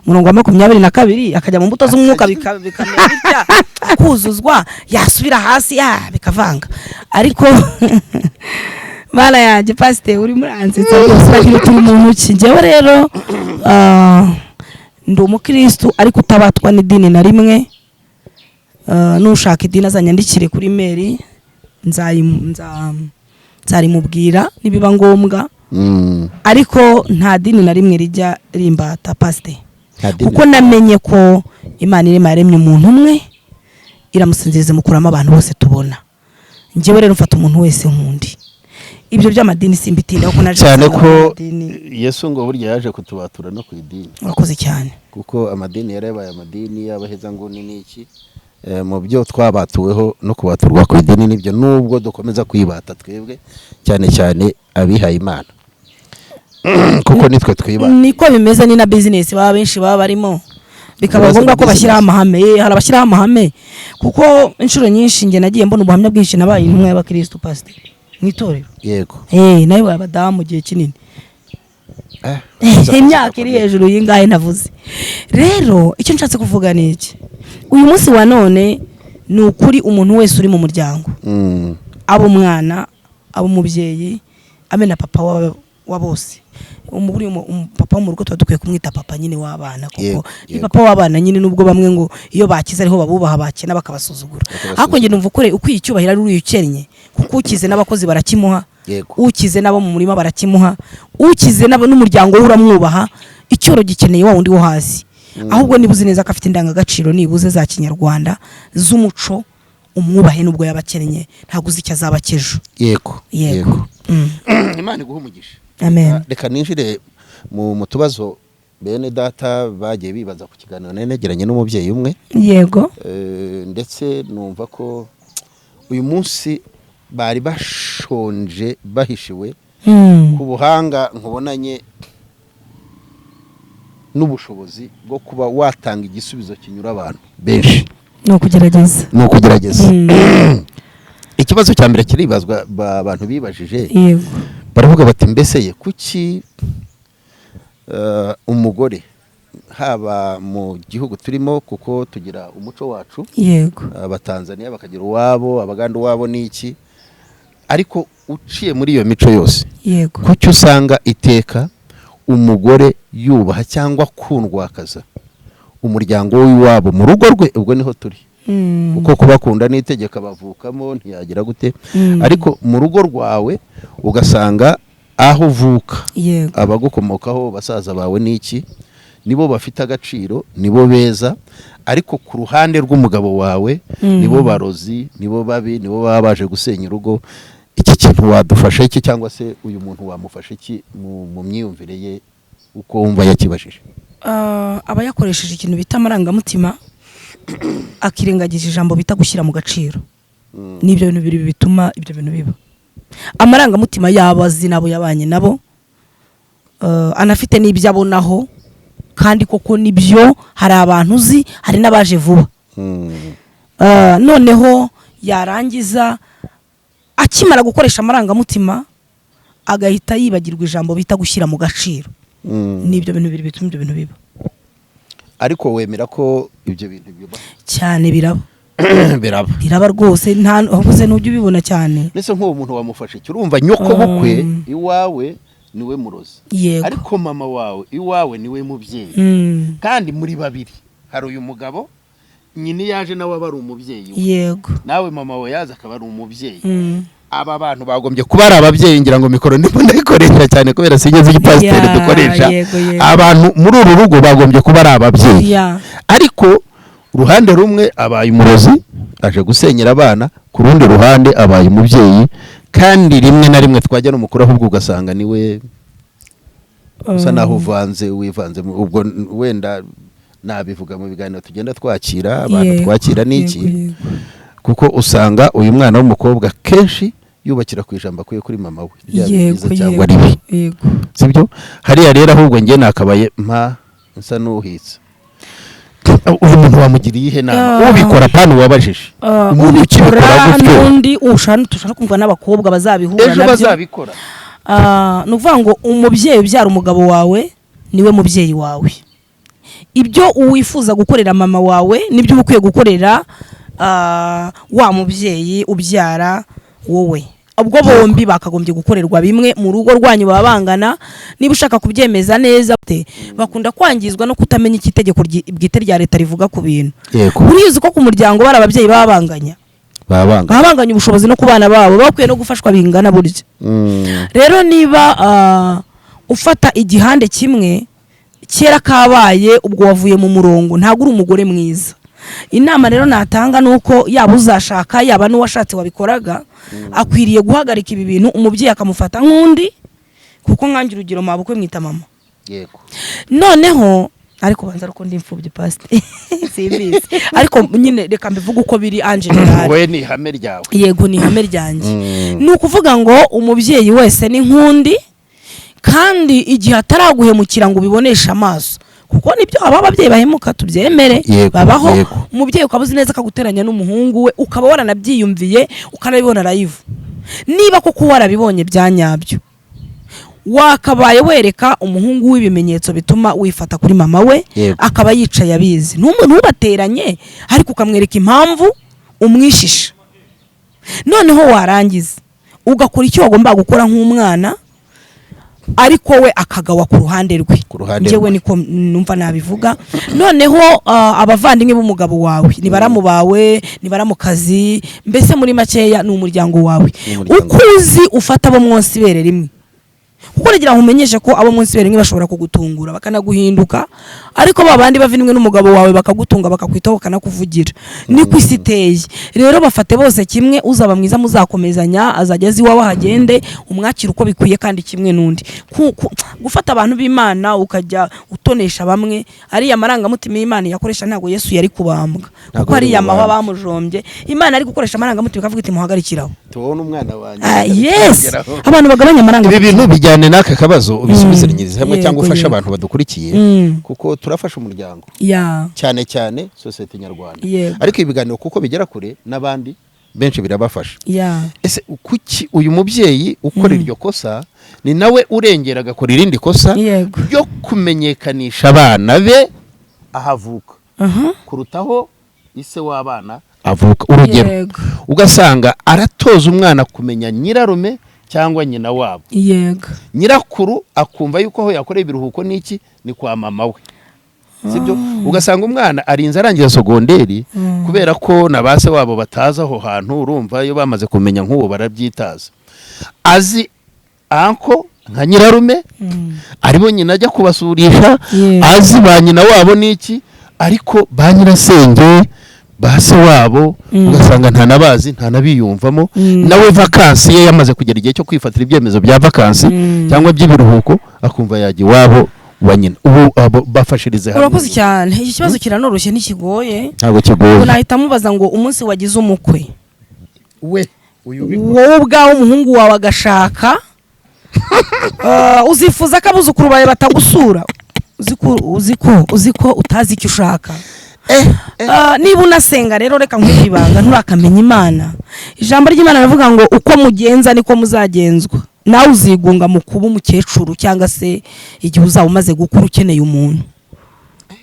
murongo wa 22 akajya mu mbuto z'umwuka bikamera bitya kuzuzwa, yasubira hasi bikavanga. Ariko Mana yanjye pastor uri muranzitse rwose bagira turi mu ntoki. Njyewe rero ndi umukristo ariko utabatwa n'idini na rimwe. Nushaka idini azanyandikire kuri mail nzarimubwira nibiba ngombwa. Ariko nta dini na rimwe rijya rimbata pastor, kuko namenye ko Imana irema yaremye umuntu umwe iramusinziriza mukuramo abantu bose tubona. Njyewe rero mfata umuntu wese nkundi. Ibyo by'amadini simbitinda kuko naje cyane ko Yesu ngo burya yaje kutubatura no ku idini. Wakoze cyane. Kuko amadini yarabaye amadini y'abaheza ngo ni niki mu byo twabatuweho no kubaturwa ku idini nibyo, nubwo dukomeza kwibata twebwe cyane abihaye Imana. Kuko nitwe twibata. Niko bimeze, ni na business baba benshi baba barimo. Bikaba ngombwa ko bashyiraho amahame, hari abashyiraho amahame. Kuko inshuro nyinshi nge nagiye mbona ubuhamya bwinshi nabaye intumwa y'abakristo pastor mwitorero. Yego. Nayo abadamu gihe kinini. Imyaka iri hejuru y'ingahe navuze. Rero icyo nshatse kuvuga ni iki? Uyu munsi wa none ni ukuri umuntu wese uri mu muryango, abo umwana, abo umubyeyi, amena papa wa bose. Papa mu rugo tuba dukwiye kumwita papa nyine w'abana, kuko ni papa w'abana nyine, nubwo bamwe ngo iyo bakize ariho babubaha, bakena bakabasuzugura. Ariko nge numva ukore ukwiye icyubahiro ari uruyukennye, kuko ukize n'abakozi barakimuha, ukize nabo mu murima barakimuha, ukize nabo n'umuryango uramwubaha. Icyoro gikeneye wa wundi wo hasi. Ahubwo nibuze neza ko afite indangagaciro nibuze za kinyarwanda z'umuco, umwubahe nubwo yabakennye, ntabwo uzi icyo azaba kejo. Yego. Imana iguhe umugisha. Amen. Reka ninjire mu tubazo bene data bagiye bibaza ku kiganiro negeranye n'umubyeyi umwe. Yego. Ndetse numva ko uyu munsi bari bashonje bahishiwe ku buhanga nkubonanye n'ubushobozi bwo kuba watanga igisubizo kinyura abantu benshi. No kugerageza. Ikibazo cya mbere kiribazwa abantu bibajije. Yego. Baravuga bati mbese ye kuki umugore haba mu gihugu turimo kuko tugira umuco wacu, yego, abatanzaniya bakagira uwabo, abaganda uwabo n'iki, ariko uciye muri iyo mico yose, yego, kuki usanga iteka umugore yubaha cyangwa kundwakaza umuryango w'iwabo mu rugo rwe? Ubwo niho turi, kuko kubakunda n'itegeko bavukamo ntiyagira gute, ariko mu rugo rwawe ugasanga aho uvuka, abagukomokaho basaza bawe n'iki, nibo bafite agaciro, nibo beza, ariko ku ruhande rw'umugabo wawe nibo barozi, nibo babi, nibo baba baje gusenya urugo. Iki kintu wadufasha iki, cyangwa se uyu muntu wamufasha iki mu myumvire ye uko wumva yakibajije? Aba yakoresheje ikintu bita amarangamutima, akirengagije ijambo bita gushyira mu gaciro. N'ibyo bintu biri bituma ibyo bintu biba. Amarangamutima y'abazi nabo yabanye nabo, anafite n'ibyo abonaho, kandi koko nibyo, hari abantu uzi, hari n'abaje vuba. Noneho yarangiza akimara gukoresha amarangamutima agahita yibagirwa ijambo bita gushyira mu gaciro. N'ibyo bintu biri bituma ibyo bintu biba. Ariko wemera ko ibyo bintu biba cyane? Biraba. Biraba rwose, nta avuze n'ujye ubibona cyane. Nese nk'uwo muntu wamufashe cyo, urumva nyoko bukwe iwawe niwe murozi, ariko mama wawe iwawe niwe mubyeyi, kandi muri babiri hari uyu mugabo nyine yaje nawe aba ari umubyeyi, yego, nawe mama wawe yaza akaba ari umubyeyi. Aba bantu bagombye kuba ari ababyeyi, ngira ngo mikoro ndimo ndayikoresha cyane kubera sinigeze igipasiteri dukoresha. Abantu muri uru rugo bagombye kuba ari ababyeyi, ariko uruhande rumwe abaye umurozi aje gusenyera abana, ku rundi ruhande abaye umubyeyi, kandi rimwe na rimwe twajya no mukuru ahubwo ugasanga niwe usa naho wivanze. Ubwo wenda nabivuga mu biganiro tugenda twakira abantu, twakira n'iki, kuko usanga uyu mwana w'umukobwa kenshi yubakira ku ijambo akuye kuri mama we, byiza cyangwa ribi, sibyo? Hariya rero ahubwo njye nakabaye nsa n'uhitse. Uyu muntu wamugiriye ihe nama? Ubikora pani wabajije umuntu ukibikora gutyo, n'undi ushaka kumva n'abakobwa bazabihura nabyo, ejo bazabikora. Ni ukuvuga ngo umubyeyi ubyara umugabo wawe niwe mubyeyi wawe. Ibyo uwifuza gukorera mama wawe nibyo uba ukwiye gukorera wa mubyeyi ubyara wowe. Ubwo bombi bakagombye gukorerwa bimwe mu rugo rwanyu, baba bangana. Niba ushaka kubyemeza neza, bakunda kwangizwa no kutamenya iki itegeko bwite rya leta rivuga ku bintu. Urizi ko ku muryango bari ababyeyi babanganya, babanganya ubushobozi no ku bana babo, bakwiye no gufashwa bingana buryo. Rero niba ufata igihande kimwe, kera kabaye, ubwo wavuye mu murongo, ntabwo uri umugore mwiza. Inama rero natanga nuko yaba uzashaka yaba n'uwashatse wabikoraga, akwiriye guhagarika ibi bintu, umubyeyi akamufata nk'undi, kuko nkanjye urugero mabukwe mwita mama. Yego. Noneho ariko banza ariko ndi imfubyi pastor simbizi, ariko nyine reka mbivuga uko biri Angela. We ni ihame ryawe. Yego, ni ihame ryanjye. Ni ukuvuga ngo umubyeyi wese ni nkundi, kandi igihe ataraguhemukira ngo ubibonesha amaso, kuko nibyo aba ababyeyi bahemuka, tubyemere, babaho. Umubyeyi ukabuzi neza akaguteranya n'umuhungu we, ukaba waranabyiyumviye, ukanabibona live. Niba koko warabibonye byanyabyo, wakabaye wereka umuhungu w'ibimenyetso bituma wifata kuri mama we, akaba yicaye abizi. Ntubateranye, ariko ukamwereka impamvu umwishisha. Noneho warangiza ugakora icyo wagomba gukora nk'umwana, ariko we akagawa ku ruhande rwe. Njyewe niko numva nabivuga. Noneho abavandimwe b'umugabo wawe, ni baramu bawe, ni baramu kazi, mbese muri makeya ni umuryango wawe. Ukuzi ufata abo mwonsi bere rimwe, kuko regira umenyeshe ko abo munsi bere bashobora kugutungura bakanaguhinduka, ariko babandi bavinimwe n'umugabo wawe bakagutunga bakakwitaho bakanakuvugira. Ni kwisiteye rero, bafate bose kimwe, uzaba mwiza muzakomezanya, azageze iwawe hagende, umwakira uko bikwiye kandi kimwe n'undi. Gufata abantu b'Imana ukajya utonesha bamwe, ari amarangamutima y'Imana yakoresha, ntago Yesu yari kubambwa, kuko ari yamawa bamujombye. Imana ari gukoresha amarangamutima ikavuga iti muhagarikiraho, tubone umwana wanjye. Yes, abantu bagabanya amarangamutima. Ibi bintu bijyane n'aka kabazo ubisubizanyirize hamwe, cyangwa ufasha abantu badukurikiye, kuko turafasha umuryango, cyane cyane sosiyete nyarwanda. Ariko ibiganiro kuko bigera kure n'abandi benshi birabafasha. Ese kuki uyu mubyeyi ukora iryo kosa ni nawe urengera agakora irindi kosa ryo kumenyekanisha abana be ahavuka aha kurutaho ise w'abana avuka. Urugero yego ugasanga aratoza umwana kumenya nyirarume cyangwa nyina wabo, yego nyirakuru akumva yuko aho yakoreye ibiruhuko n'iki ni kwa mama we, sibyo? Ugasanga umwana arinze arangiza sogonderi kubera ko na base wabo bataza aho hantu. Urumva iyo bamaze kumenya nk'uwo barabyitaza, azi anko nka nyirarume aribo nyina ajya kubasurisha, azi ba nyina wabo n'iki, ariko ba nyirasenge base wabo ugasanga nta nabazi nta nabiyumvamo. Nawe vakansi ye yamaze kugera igihe cyo kwifatira ibyemezo bya vakansi cyangwa by'ibiruhuko, akumva yajya iwabo wa nyina. Ubu bafashirize hamwe. urakoze cyane. Iki kibazo kiranoroshye ntikigoye, ntabwo kigoye. unahita mubaza ngo umunsi wagize umukwe We wowe ubwawe umuhungu wawe agashaka uzifuza ko abuzukuru bawe batagusura? uzi ko utazi icyo ushaka. Niba unasenga rero reka nkwibanga nturakamenya Imana. Ijambo ry'Imana rivuga ngo uko mugenza niko muzagenzwa. Nawe uzigunga mu kuba umukecuru cyangwa se igihe uzaba umaze gukura ukeneye umuntu.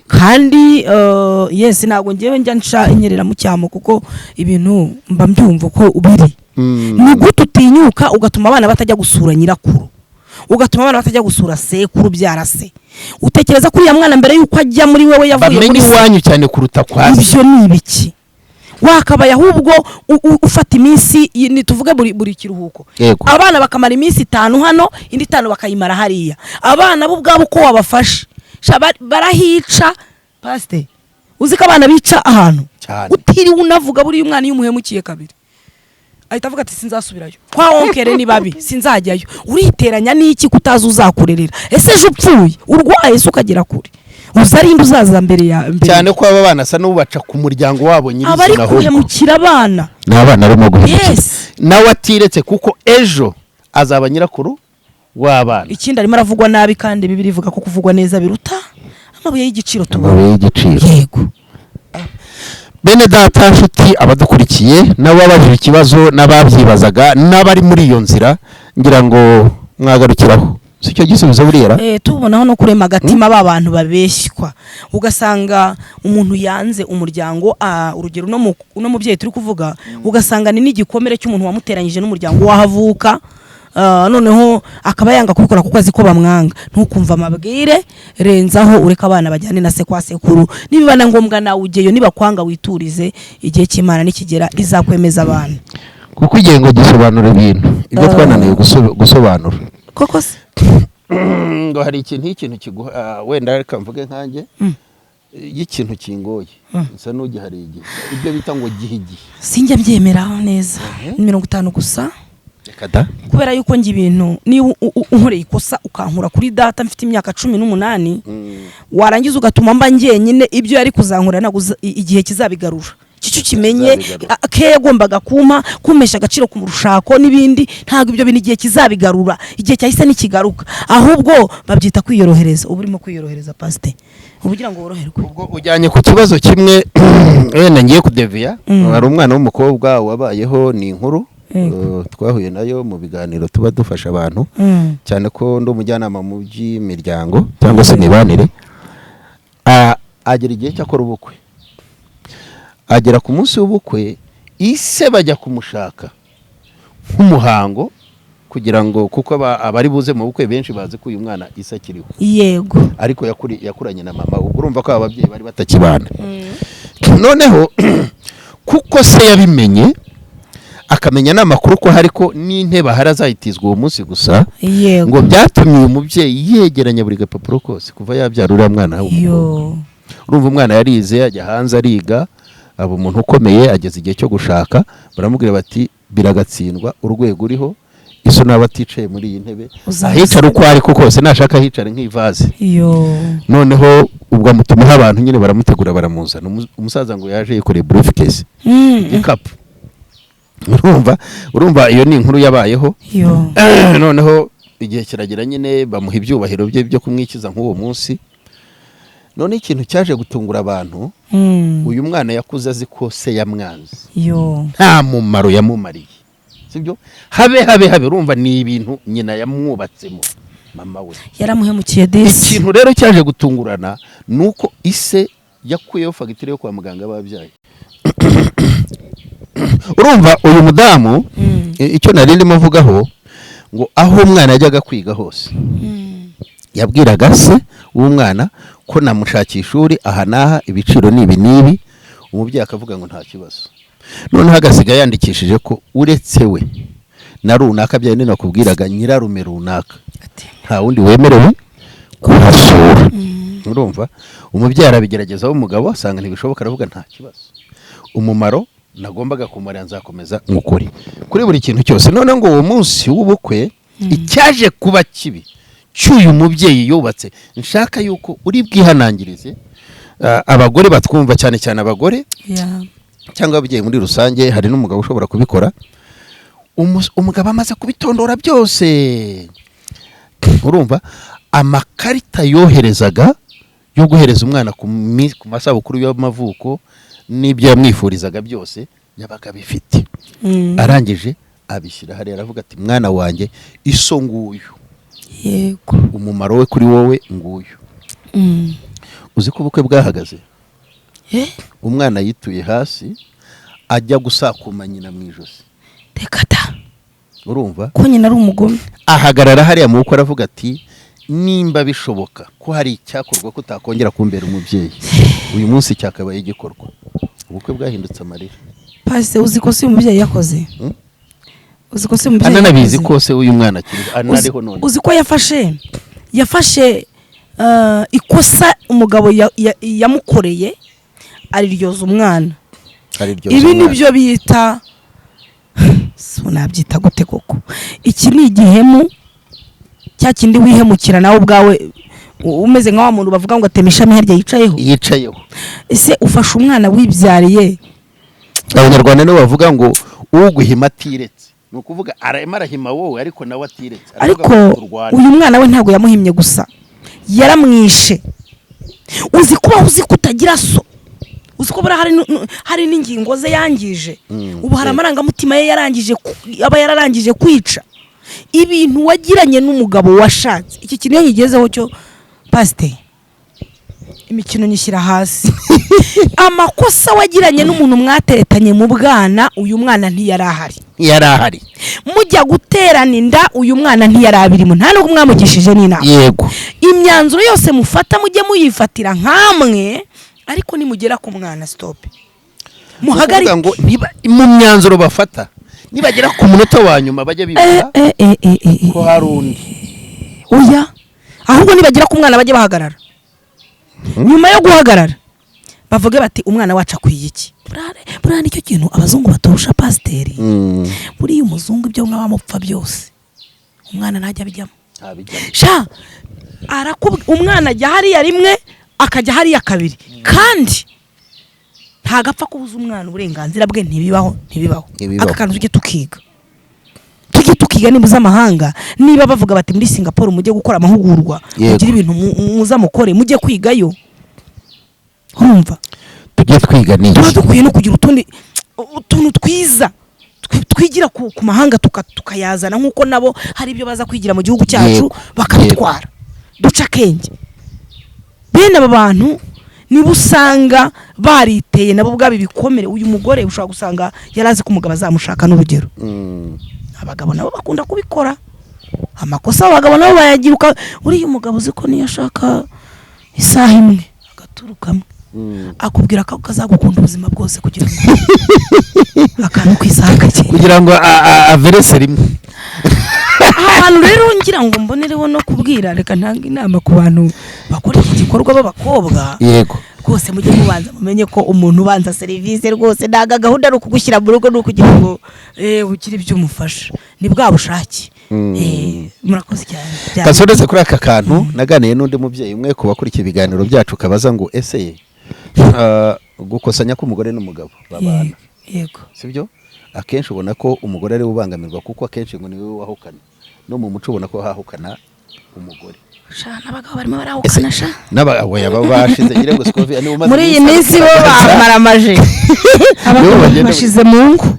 Kandi yes ntabwo ngewe njya nca inyerera mu cyamo kuko ibintu mba mbyumva ko ubiri. Ni gute utinyuka ugatuma abana batajya gusura nyirakuru, ugatuma abana batajya gusura sekuru byarase? Utekereza ko uriya mwana mbere yuko ajya muri wewe yavuye muri wanyu cyane kuruta kwazi? Ibyo ni ibiki? Wakabaye ahubwo ufata iminsi nituvuge buri kiruhuko, abana bakamara iminsi 5 hano indi 5 bakayimara hariya. Abana bo ubwabo ko wabafashe barahica pastor. Uzi ko abana bica ahantu utiriwe unavuga buri umwana iyo umuhemukiye kabiri ahita avuga ati sinzasubirayo kwa onkere ni babi sinzajyayo. Uriteranya n'iki kutaza uzakurerera? Ese ejo upfuye urwaye se ukagera kure uzarinde uzaza mbere ya mbere cyane ko aba bana sa n'ubaca ku muryango wabo nyirizina. Abari kuhemukira abana n'abana arimo guhemukira nawe atiretse kuko ejo azaba nyirakuru w'abana. Ikindi arimo aravugwa nabi kandi Bibiliya ivuga ko kuvugwa neza biruta amabuye y'igiciro. Yego bene data nshuti abadukurikiye n'ababajije ikibazo n'ababyibazaga n'abari muri iyo nzira ngira ngo mwagarukiraho sicyo gisubizo burira. Tubonaho no kurema agatima b'abantu babeshywa ugasanga umuntu yanze umuryango. Urugero no mubyeyi turi kuvuga ugasanga ni n'igikomere cy'umuntu wamuteranyije n'umuryango wahavuka. Noneho akaba yanga kubikora kuko azi ko bamwanga. Ntukumva amabwire renzaho ureka abana bajyane na se kwa sekuru. Niba na ngombwa nawe ugeyo niba kwanga witurize igihe cy'Imana nikigera izakwemeza abana. Kuko igihe ngo gisobanura ibintu ibyo twananiye gusobanura koko se ngo hari ikintu kiguha wenda reka mvuge nkanjye y'ikintu kingoye nsa n'ugihari igihe ibyo bita ngo gihigihe sinjya byemeraho neza 50 gusa kubera yuko ngi ibintu ni unkoreye ikosa ukankura kuri data mfite imyaka 18 warangiza ugatuma mba ngenyine ibyo yari kuzankura naguza igihe kizabigarura cyo kimenye ke yagombaga kumesha agaciro ku murushako n'ibindi. Ntago ibyo bintu igihe kizabigarura, igihe cyahise nikigaruka, ahubwo babyita kwiyorohereza. Ubu urimo kwiyorohereza pastor ubugira ngo woroherwe. Ubwo ujyanye ku kibazo kimwe wenda ngiye kudeviya. Hari umwana w'umukobwa wabayeho ni inkuru twahuye nayo mu biganiro tuba dufasha abantu cyane ko ndo umujyanama mu by'imiryango cyangwa se mibanire. Agera igihe cyakora ubukwe, agera ku munsi w'ubukwe ise bajya kumushaka nk'umuhango kugira ngo kuko abari buze mu bukwe benshi bazi ko uyu mwana isa kiriho. Yego ariko yakuranye na mama. Urumva ko ababyeyi bari batakibana. Noneho kuko se yabimenye akamenya n'amakuru ko hariko n'intebe harazayitizwa uwo munsi gusa ngo byatumye uyu mubyeyi yegeranya buri gapapuro kose kuva yabyarura mwana w'umukobwa. Urumva umwana yarize ajya hanze ariga abo umuntu ukomeye ageze igihe cyo gushaka baramubwira bati biragatsindwa urwego uriho iso naba aticaye muri iyi ntebe ahicara uko ari ko kose nashaka hicare nk'ivaze. Noneho ubwo amutumaho abantu nyine baramutegura baramuzana. Umusaza ngo yaje yikoreye briefcase ikapu. Urumva iyo ni inkuru yabayeho. Noneho igihe kiragera nyine bamuha ibyubahiro bye byo kumwikiza nk'uwo munsi. None ikintu cyaje gutungura abantu uyu mwana yakuze azi ko se yamwanze nta mumaro yamumariye, sibyo? Habe urumva ni ibintu nyina yamwubatsemo mama we yaramuhemukiye desi. Ikintu rero cyaje gutungurana nuko ise yakuyeho fagitire yo kwa muganga babyaye. Urumva uyu mudamu icyo nari ndimo mvugaho ngo aho umwana yajyaga kwiga hose yabwiraga se w'umwana ko namushakira ishuri aha naha ibiciro nibi nibi, umubyeyi akavuga ngo nta kibazo. Noneho agasiga yandikishije ko uretse we na runaka byaye nina kubwiraga nyirarume runaka nta wundi wemerewe kuhasura. Urumva umubyeyi arabigerageza umugabo asanga ntibishoboka, aravuga nta kibazo, umumaro nagombaga kumara nzakomeza ngukuri kuri buri kintu cyose. None ngo uwo munsi w'ubukwe icyaje kuba kibi cyuyu mubyeyi yubatse, nshaka yuko uri bwihanangirize abagore batwumva, cyane cyane abagore cyangwa ababyeyi muri rusange. Hari n'umugabo ushobora kubikora, umugabo amaze kubitondora byose. Urumva amakarita yoherezaga yo guhereza umwana ku masabukuru y'amavuko n'ibyo yamwifurizaga byose yabaga bifite. Arangije abishyira hari, aravuga ati mwana wanjye iso nguyu, yego umumaro we kuri wowe nguyu. Uzi ko ubukwe bwahagaze, umwana yituye hasi ajya gusakuma nyina mu ijosi. Tekata, urumva ko nyina ari umugome. Ahagarara hariya mu bukwe aravuga ati nimba bishoboka ko hari icyakorwa ko utakongera kumbera umubyeyi, uyu munsi cyakabaye gikorwa. Ubukwe bwahindutse amarira. Pase uzi ko si umubyeyi yakoze? Uzi ko si umubyeyi ananabizi ko se uyu mwana akiri anariho none. Uzi ko yafashe ikosa umugabo yamukoreye ariryoza umwana. Ibi nibyo bita nabyita gute koko? Iki ni igihemu cya kindi wihemukira nawe ubwawe umeze nka wa muntu bavuga ngo atemisha miherye yicayeho. Ese ufasha umwana wibyariye. Abanyarwanda nibo bavuga ngo uguhima atiretse, ni ukuvuga arahima wowe ariko nawe atiretse. Ariko uyu mwana we ntabwo yamuhimye gusa, yaramwishe. Uzi kuba uzi kutagira so, uzi ko hari n'ingingo ze yangije. Ubu hari amarangamutima ye yararangije kwica ibintu wagiranye n'umugabo washatse. Iki kintu yanyigezeho cyo pasite imikino nyishyira hasi. Amakosa wagiranye n'umuntu mwateretanye mu bwana, uyu mwana ntiyarahari. Mujya guterana inda, uyu mwana ntiyarabirimo, nta nubwo mwamugishije n'inama. Yego, imyanzuro yose mufata mujye muyifatira nkamwe, ariko nimugera ku mwana stop muhagarike. Ngo mu myanzuro bafata nibagera ku munota wa nyuma bajye bibuka ko hari undi. Oya, ahubwo nibagera ku mwana bajye bahagarara. Nyuma yo guhagarara bavuge bati umwana wacu akwiye iki. Burane nicyo kintu abazungu batorusha pasiteri. Buri umuzungu ibyo mwabamupfa byose umwana najya bijyamo. Sha umwana ajya hariya rimwe akajya hariya kabiri, kandi ntagapfa kubuza umwana uburenganzira bwe. Ntibibaho. Aka kantu tujye tukiga nibuza amahanga. Niba bavuga bati muri Singapore mujye gukora amahugurwa, mugira ibintu muza mukore, mujye kwigayo. Urumva tujye twiga niki, tuba dukwiye no kugira utuntu twiza twigira ku mahanga tukayazana, nkuko nabo hari ibyo baza kwigira mu gihugu cyacu bakabitwara. Duca akenge. Bene aba bantu niba usanga bariteye nabo ubwabo ibikomere. Uyu mugore ushobora gusanga yarazi ko umugabo azamushaka n'urugero. Abagabo nabo bakunda kubikora amakosa, abagabo nabo bayagiruka. Uriya umugabo uzi ko niyo ashaka isaha imwe agaturukamo akubwira ko kazagukunda ubuzima bwose kugira ngo akantu kwisaha kake kugira ngo averese rimwe. Abantu rero ngira ngo mbonereho no kubwira, reka ntanga inama ku bantu bakora iki gikorwa b'abakobwa. Yego, rwose mujye mubanza mumenye ko umuntu ubanza serivisi rwose ntaga gahunda ari ukugushyira mu rugo n'ukugira ngo ukiri ibyo umufasha, ni bwa bushake. Murakoze cyane. Kasoreze kuri aka kantu naganiye n'undi mubyeyi umwe ku bakurikiye ibiganiro byacu kabaza ngo ese gukosanya k'umugore n'umugabo babana. Yego, sibyo? Akenshi ubona ko umugore ari ubangamirwa kuko akenshi ngo niwe wahukana, no mu muco ubona ko hahukana umugore. N'abagabo barimo barahukana sha n'abagabo bashize nyire ngo Scovia ni umaze muri iyi minsi bo bamaramaje abagabo bashize mu ngo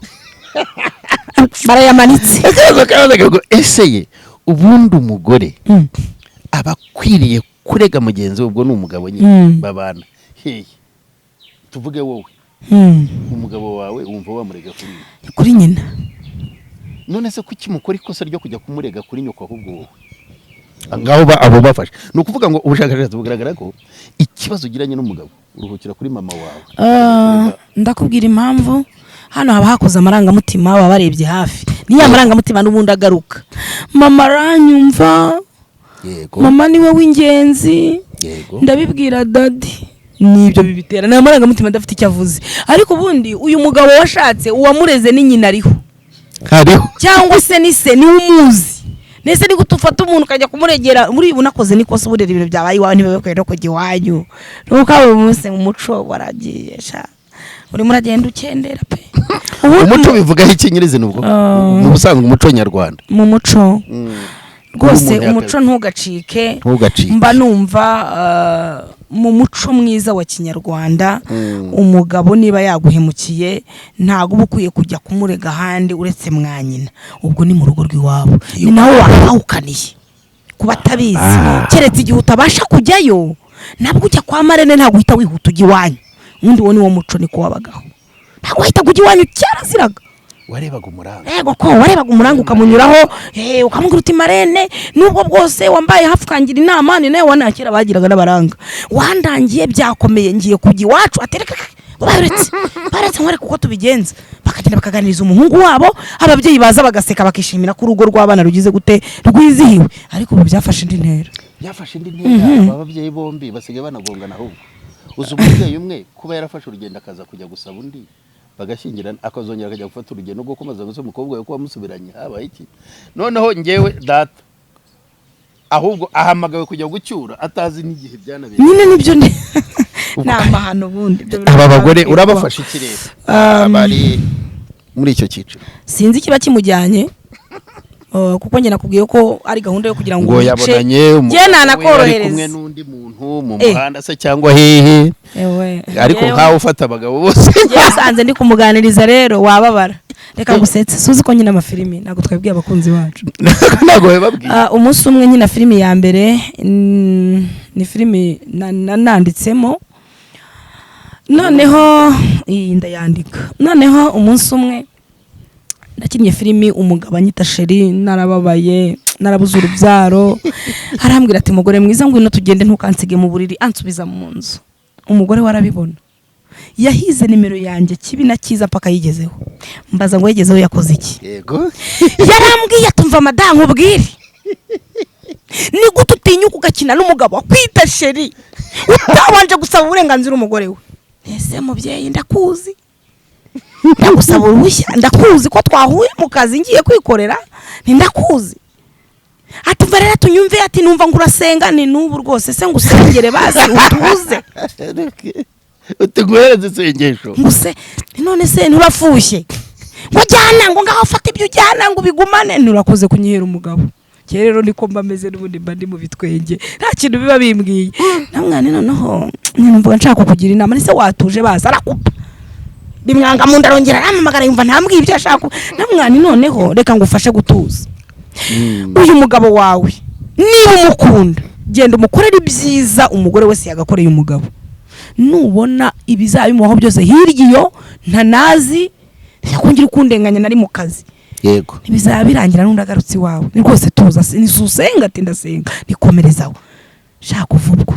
barayamanitse. Ese ubundi umugore abakwiriye kurega mugenzi we, ubwo ni umugabo nyine babana, tuvuge wowe umugabo wawe wumva wamurega kuri nyina, none se kuki mukora ikosa ryo kujya kumurega kuri nyoko ahubwo wowe ngaho abo bafashe? Ni ukuvuga ngo ubushakashatsi bugaragara ko ikibazo ugiranye n'umugabo uruhukira kuri mama wawe. Ndakubwira impamvu. Hano haba hakoze amarangamutima, baba barebye hafi, niya marangamutima n'ubundi agaruka. Mama aranyumva, yego, mama niwe w'ingenzi, yego, ndabibwira daddy, nibyo bibitera na marangamutima adafite icyo avuze. Ariko ubundi uyu mugabo washatse uwamureze ni nyina ariho cyangwa se ni se ni umuzi. Nese ni gutufata umuntu kajya kumuregera muri unakoze nikoso burera ibintu byabaye iwawe niwe kwero ko giwanyu. Nuko abo munsi mu muco waragiye sha. Uri muragenda ukendera pe. Umuco bivuga iki nyirize nubwo mu busanzwe umuco nyarwanda. Mu muco rwose umuco ntugacike. Mba numva mu muco mwiza wa kinyarwanda umugabo niba yaguhemukiye ntago bukwiye kujya kumurega handi uretse mwanyina, ubwo ni mu rugo rw'iwabo, ni nawe wakawukaniye kuba tabizi. Keretse igihe utabasha kujyayo ntabwo ujya kwa marene, ntabwo uhita wihuta ujya iwanyu. Undi wo ni wo muco niko wabagaho, ntabwo uhita kujya iwanyu cyaraziraga. Warebaga umuranga, yego ko warebaga umuranga ukamunyuraho, ukamubwira uti marene nubwo bwose wambaye hafi kangira inama, ni nawe wanakira bagiraga n'abaranga, wandangiye byakomeye ngiye kujya iwacu, atereka baretse nkore kuko tubigenza. Bakagenda bakaganiriza umuhungu wabo, ababyeyi baza bagaseka bakishimira ko urugo rw'abana rugize gute rwizihiwe. Ariko ubu byafashe indi ntera, ababyeyi bombi basigaye banagongana. Ahubwo uzi umubyeyi umwe kuba yarafashe urugendo akaza kujya gusaba undi bagashyingirana, akazongera akajya gufata urugendo rwo kumaza gusa umukobwa we ko wamusubiranye habaye iki. Noneho ngewe data ahubwo ahamagawe kujya gucyura atazi n'igihe byanabera. Nyine nibyo n'amahano bundi. Aba bagore urabafasha iki rero bari muri icyo cyiciro? Sinzi kiba kimujyanye kuko njye nakubwiye ko ari gahunda yo kugira ngo yabonanye ari kumwe n'undi muntu mu muhanda se cyangwa hehe, ariko nkaho ufata abagabo bose yasanze ndi kumuganiriza. Rero wababara, reka gusetse suzi ko nyina amafilimi ntabwo twabwiye abakunzi bacu ntabwo bababwiye. Umunsi umwe nyina filimi ya mbere ni filimi nanditsemo, noneho iyi ndayandika. Noneho umunsi umwe nakinnye filimi umugabo anyita sheri, narababaye narabuze urubyaro, arambwira ati mugore mwiza ngwino tugende ntukansige mu buriri, ansubiza mu nzu. Umugore warabibona yahize nimero yanjye kibi na cyiza paka yigezeho, mbaza ngo yigezeho yakoze iki. Yego yarambwiye atumva madamu ubwire ni gute utinyuka ugakina n'umugabo akwita sheri utabanje gusaba uburenganzira umugore we. Ese mubyeyi ndakuzi, ndagusaba uruhushya, ndakuzi ko twahuye mu kazi ngiye kwikorera, ndakuzi. Ati mva rero tunyumve, ati numva ngo urasenga. Ni n'ubu rwose se ngusengere basi utuze uteguhereze isengesho nguse. None se nturafushye ngo jyana ngo ngaho ufate ibyo ujyana ngo bigumane, nturakoze kunyihera umugabo. Rero niko mbameze n'ubundi mba ndi mu bitwenge, nta kintu biba bimbwiye. Namwana noneho numva nshaka kugira inama, nise watuje baza arakupa bimwanga mu ndarongera aramamagara yumva ntambwiye ibyo ashaka. Namwana noneho reka ngufashe gutuza. Uyu mugabo wawe niba umukunda genda umukorera ibyiza umugore wese yagakoreye umugabo, nubona ibizabimuho byose hirya iyo ntanazi yakongera ukundenganya nari mu kazi. Yego bizaba birangira n'undagarutse iwawe. Ni rwose tuza nisusenga ati ndasenga nikomerezaho shaka uvubwo.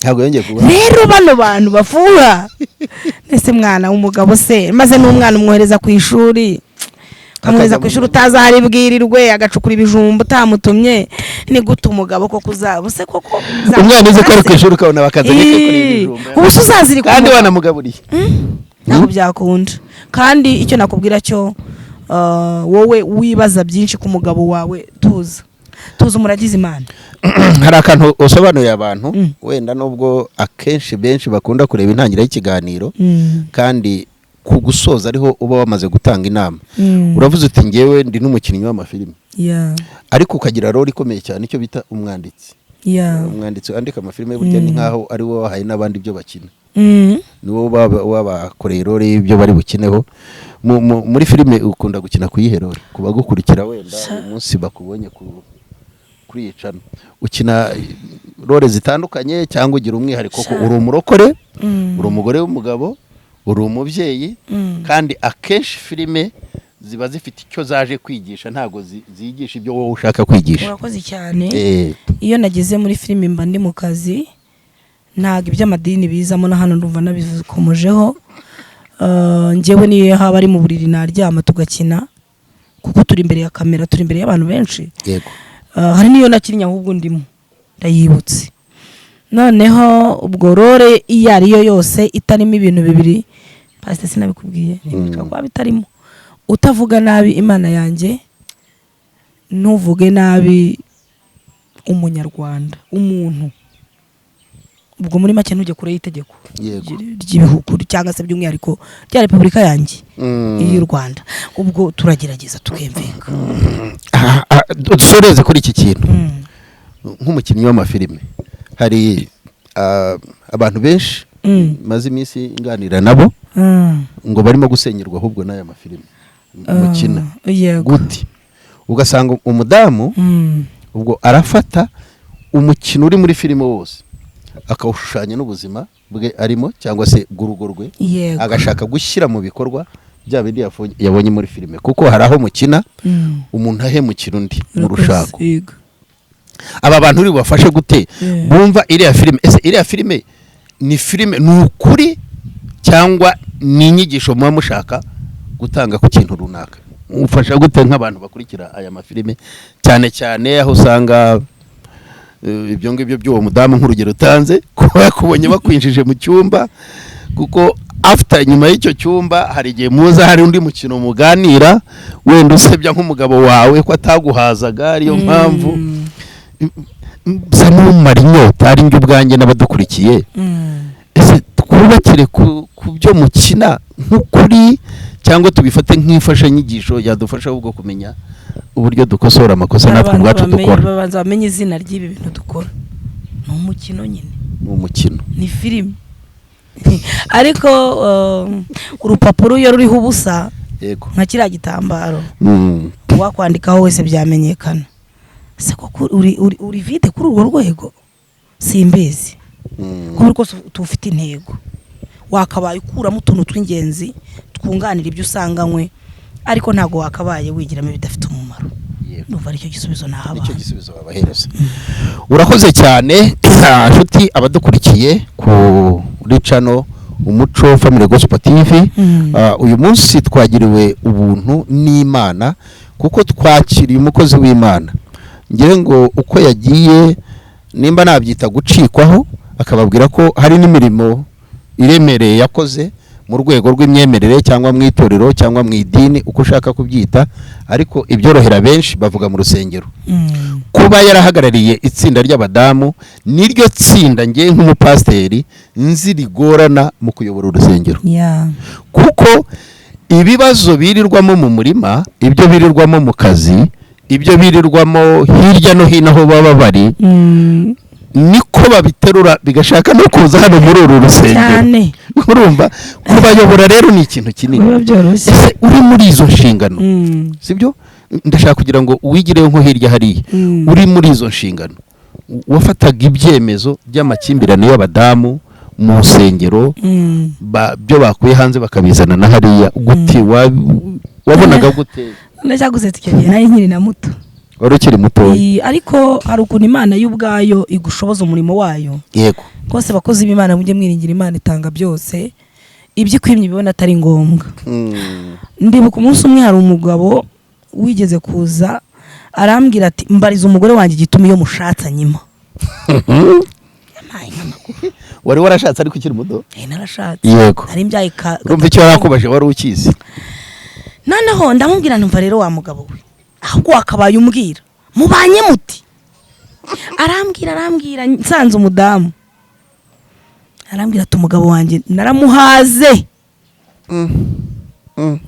Ntabwo yongeye kuba rero bano bantu bafuha nese mwana w'umugabo se maze n'umwana umwohereza ku ishuri, kamweza ku ishuri utazahari bwirirwe agacukura ibijumba utamutumye. Ni gute umugabo ko kuzaba se koko umwana uzi ko ari ku ishuri ukabona bakazanye kuri ibijumba ubu uzaziri kandi wanamugaburiye ntabwo byakunda. Kandi icyo nakubwira cyo wowe wibaza byinshi ku mugabo wawe, tuza umuragize Imana. Hari akantu usobanuye abantu wenda nubwo akenshi benshi bakunda kureba intangiriro y'ikiganiro kandi ku gusoza ariho uba wamaze gutanga inama. Uravuze uti ngewe ndi n'umukinnyi w'amafilimi, ariko ukagira role ikomeye cyane icyo bita umwanditsi. Umwanditsi andika amafilime burya ni nkaho ari wowe wahaye n'abandi ibyo bakina, ni wowe wabakoreye role y'ibyo bari bukineho. Muri filime ukunda gukina kuyiherore kuba gukurikira wenda umunsi bakubonye kuri yicana ukina role zitandukanye cyangwa ugira umwihariko ko uri umurokore, uri umugore w'umugabo, uri umubyeyi kandi akenshi filime ziba zifite icyo zaje kwigisha ntago zigisha ibyo wowe ushaka kwigisha. Urakoze cyane. Iyo nageze muri filime mba ndi mu kazi ntago iby'amadini bizamo na hano ndumva nabikomojeho. Njyewe niyo haba ari mu buriri naryama tugakina kuko turi imbere ya kamera, turi imbere y'abantu benshi. Yego. Hari niyo nakinnye ahubwo ndimo ndayibutse. Noneho ubwo role iyo ariyo yose itarimo ibintu bibiri pastor sinabikubwiye nibika kwa bitarimo utavuga nabi Imana yanjye, ntuvuge nabi umunyarwanda, umuntu. Ubwo muri make ntujye kure y'itegeko ry'ibihugu cyangwa se by'umwihariko rya Repubulika yanjye y'u Rwanda. Ubwo turagerageza tukemveka. Dusoreze kuri iki kintu. Nk'umukinnyi w'amafilime hari abantu benshi maze iminsi nganira nabo ngo barimo gusenyerwa ahubwo n'aya mafilime mukina gute, ugasanga umudamu ubwo arafata umukino uri muri filime wose akawushushanya n'ubuzima bwe arimo cyangwa se bw'urugo rwe, agashaka gushyira mu bikorwa bya bindi yabonye muri filime, kuko hari aho mukina umuntu ahemukira undi mu rushako. Aba bantu uri bafashe gute bumva iriya filime? Ese iriya filime ni filime ni ukuri cyangwa ni inyigisho muba mushaka gutanga ku kintu runaka? Ufasha gute nk'abantu bakurikira aya mafilime cyane cyane aho usanga ibyo ngibyo by'uwo mudamu nk'urugero utanze kuba kubonye bakwinjije mu cyumba, kuko after nyuma y'icyo cyumba hari igihe muza hari undi mukino muganira wenda usebya nk'umugabo wawe ko ataguhazaga, ariyo mpamvu samumara inyota ari njye ubwanjye n'abadukurikiye. Ese twubakire ku byo mukina nk'ukuri cyangwa tubifate nk'imfashanyigisho yadufasha ahubwo kumenya uburyo dukosora amakosa natwe ubwacu dukora? Babanza bamenye izina ry'ibi bintu dukora. Ni umukino nyine, ni umukino, ni filime. Ariko urupapuro iyo ruriho ubusa nka kiriya gitambaro wakwandikaho wese byamenyekana. Se koko uri vite kuri urwo rwego simbizi, kuko rwose tufite intego wakabaye ukuramo utuntu tw'ingenzi twunganira ibyo usanganywe, ariko ntago wakabaye wigiramo bidafite umumaro. Numva aricyo gisubizo naha abantu, icyo gisubizo babahereza. Urakoze cyane nshuti abadukurikiye kuri channel Umuco Family Gospel TV. Uyu munsi twagiriwe ubuntu n'Imana kuko twakiriye umukozi w'Imana. Ngire ngo uko yagiye nimba nabyita gucikwaho, akababwira ko hari n'imirimo iremereye yakoze mu rwego rw'imyemerere cyangwa mu itorero cyangwa mu idini uko ushaka kubyita, ariko ibyorohera benshi bavuga mu rusengero. Kuba yarahagarariye itsinda ry'abadamu niryo tsinda ngiye nk'umupasiteri nzi rigorana mu kuyobora urusengero, kuko ibibazo birirwamo mu murima, ibyo birirwamo mu kazi, ibyo birirwamo hirya no hino aho baba bari, niko babiterura bigashaka no kuza hano muri uru rusengero. Urumva kubayobora rero ni ikintu kinini. Ese uri muri izo nshingano, sibyo? Ndashaka kugira ngo uwigireho nko hirya hariya, uri muri izo nshingano wafataga ibyemezo by'amakimbirane y'abadamu mu rusengero, byo bakuye hanze bakabizana na hariya, gute wabonaga gute? Ndacyaguze tukeye nari nkiri na muto. Wari ukiri muto, ariko hari ukuntu Imana y'ubwayo igushoboza umurimo wayo. Yego. Kose bakozi b'Imana mujye mwiringira Imana itanga byose, ibyo kwimye bibona atari ngombwa. Ndibuka umunsi umwe hari umugabo wigeze kuza arambwira ati mbariza umugore wanjye gituma iyo mushatse nyima. Wari warashatse ariko ukiri muto? Narashatse. Yego. Ari mbyaye urumva icyo yarakubaje wari ukizi? Noneho ndamubwira numva rero wa mugabo we ahubwo wakabaye umbwira mubanye muti. Arambwira nsanze umudamu, arambwira ati umugabo wanjye naramuhaze.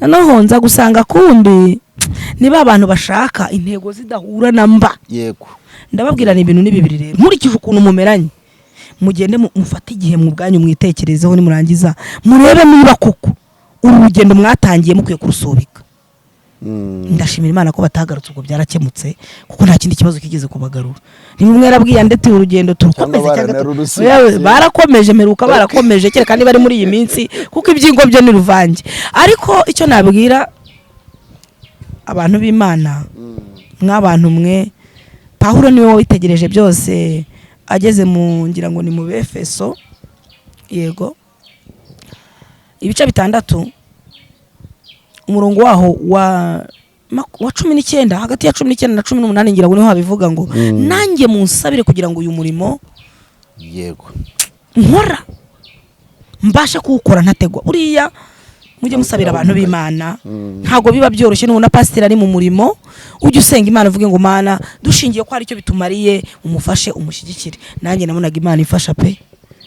Noneho nza gusanga kundi niba abantu bashaka intego zidahura na mba. Yego. Ndababwira ni ibintu n'ibibiri rero, nkurikije ukuntu mumeranye mugende mufate igihe mu bwanyu mwitekerezeho, nimurangiza murebe niba koko uru rugendo mwatangiye mukwiye kurusubika. ndashimira Imana ko batagarutse ubwo byarakemutse kuko nta kindi kibazo kigeze kubagarura ni bimwe yarabwiye ndetse urugendo turukomeze barakomeje meruka barakomeje kereka niba ari muri iyi minsi kuko ibyingo byo ni ruvange ariko icyo nabwira abantu b'Imana mw'abantu mwe Pawulo niwe witegereje byose ageze mu ngira ngo ni mu Befeso yego ibice 6 umurongo waho wa 19 hagati ya 19 na 18 ngira ngo niho habivuga ngo nanjye munsabire kugira ngo uyu murimo yego nkora mbasha kuwukora ntategwa uriya mujye musabira abantu b'Imana ntago biba byoroshye n'una pastor ari mu murimo ujye usenga Imana uvuge ngo Mana dushingiye ko ari cyo bitumariye umufashe umushyigikire nanjye nabonaga Imana ifasha pe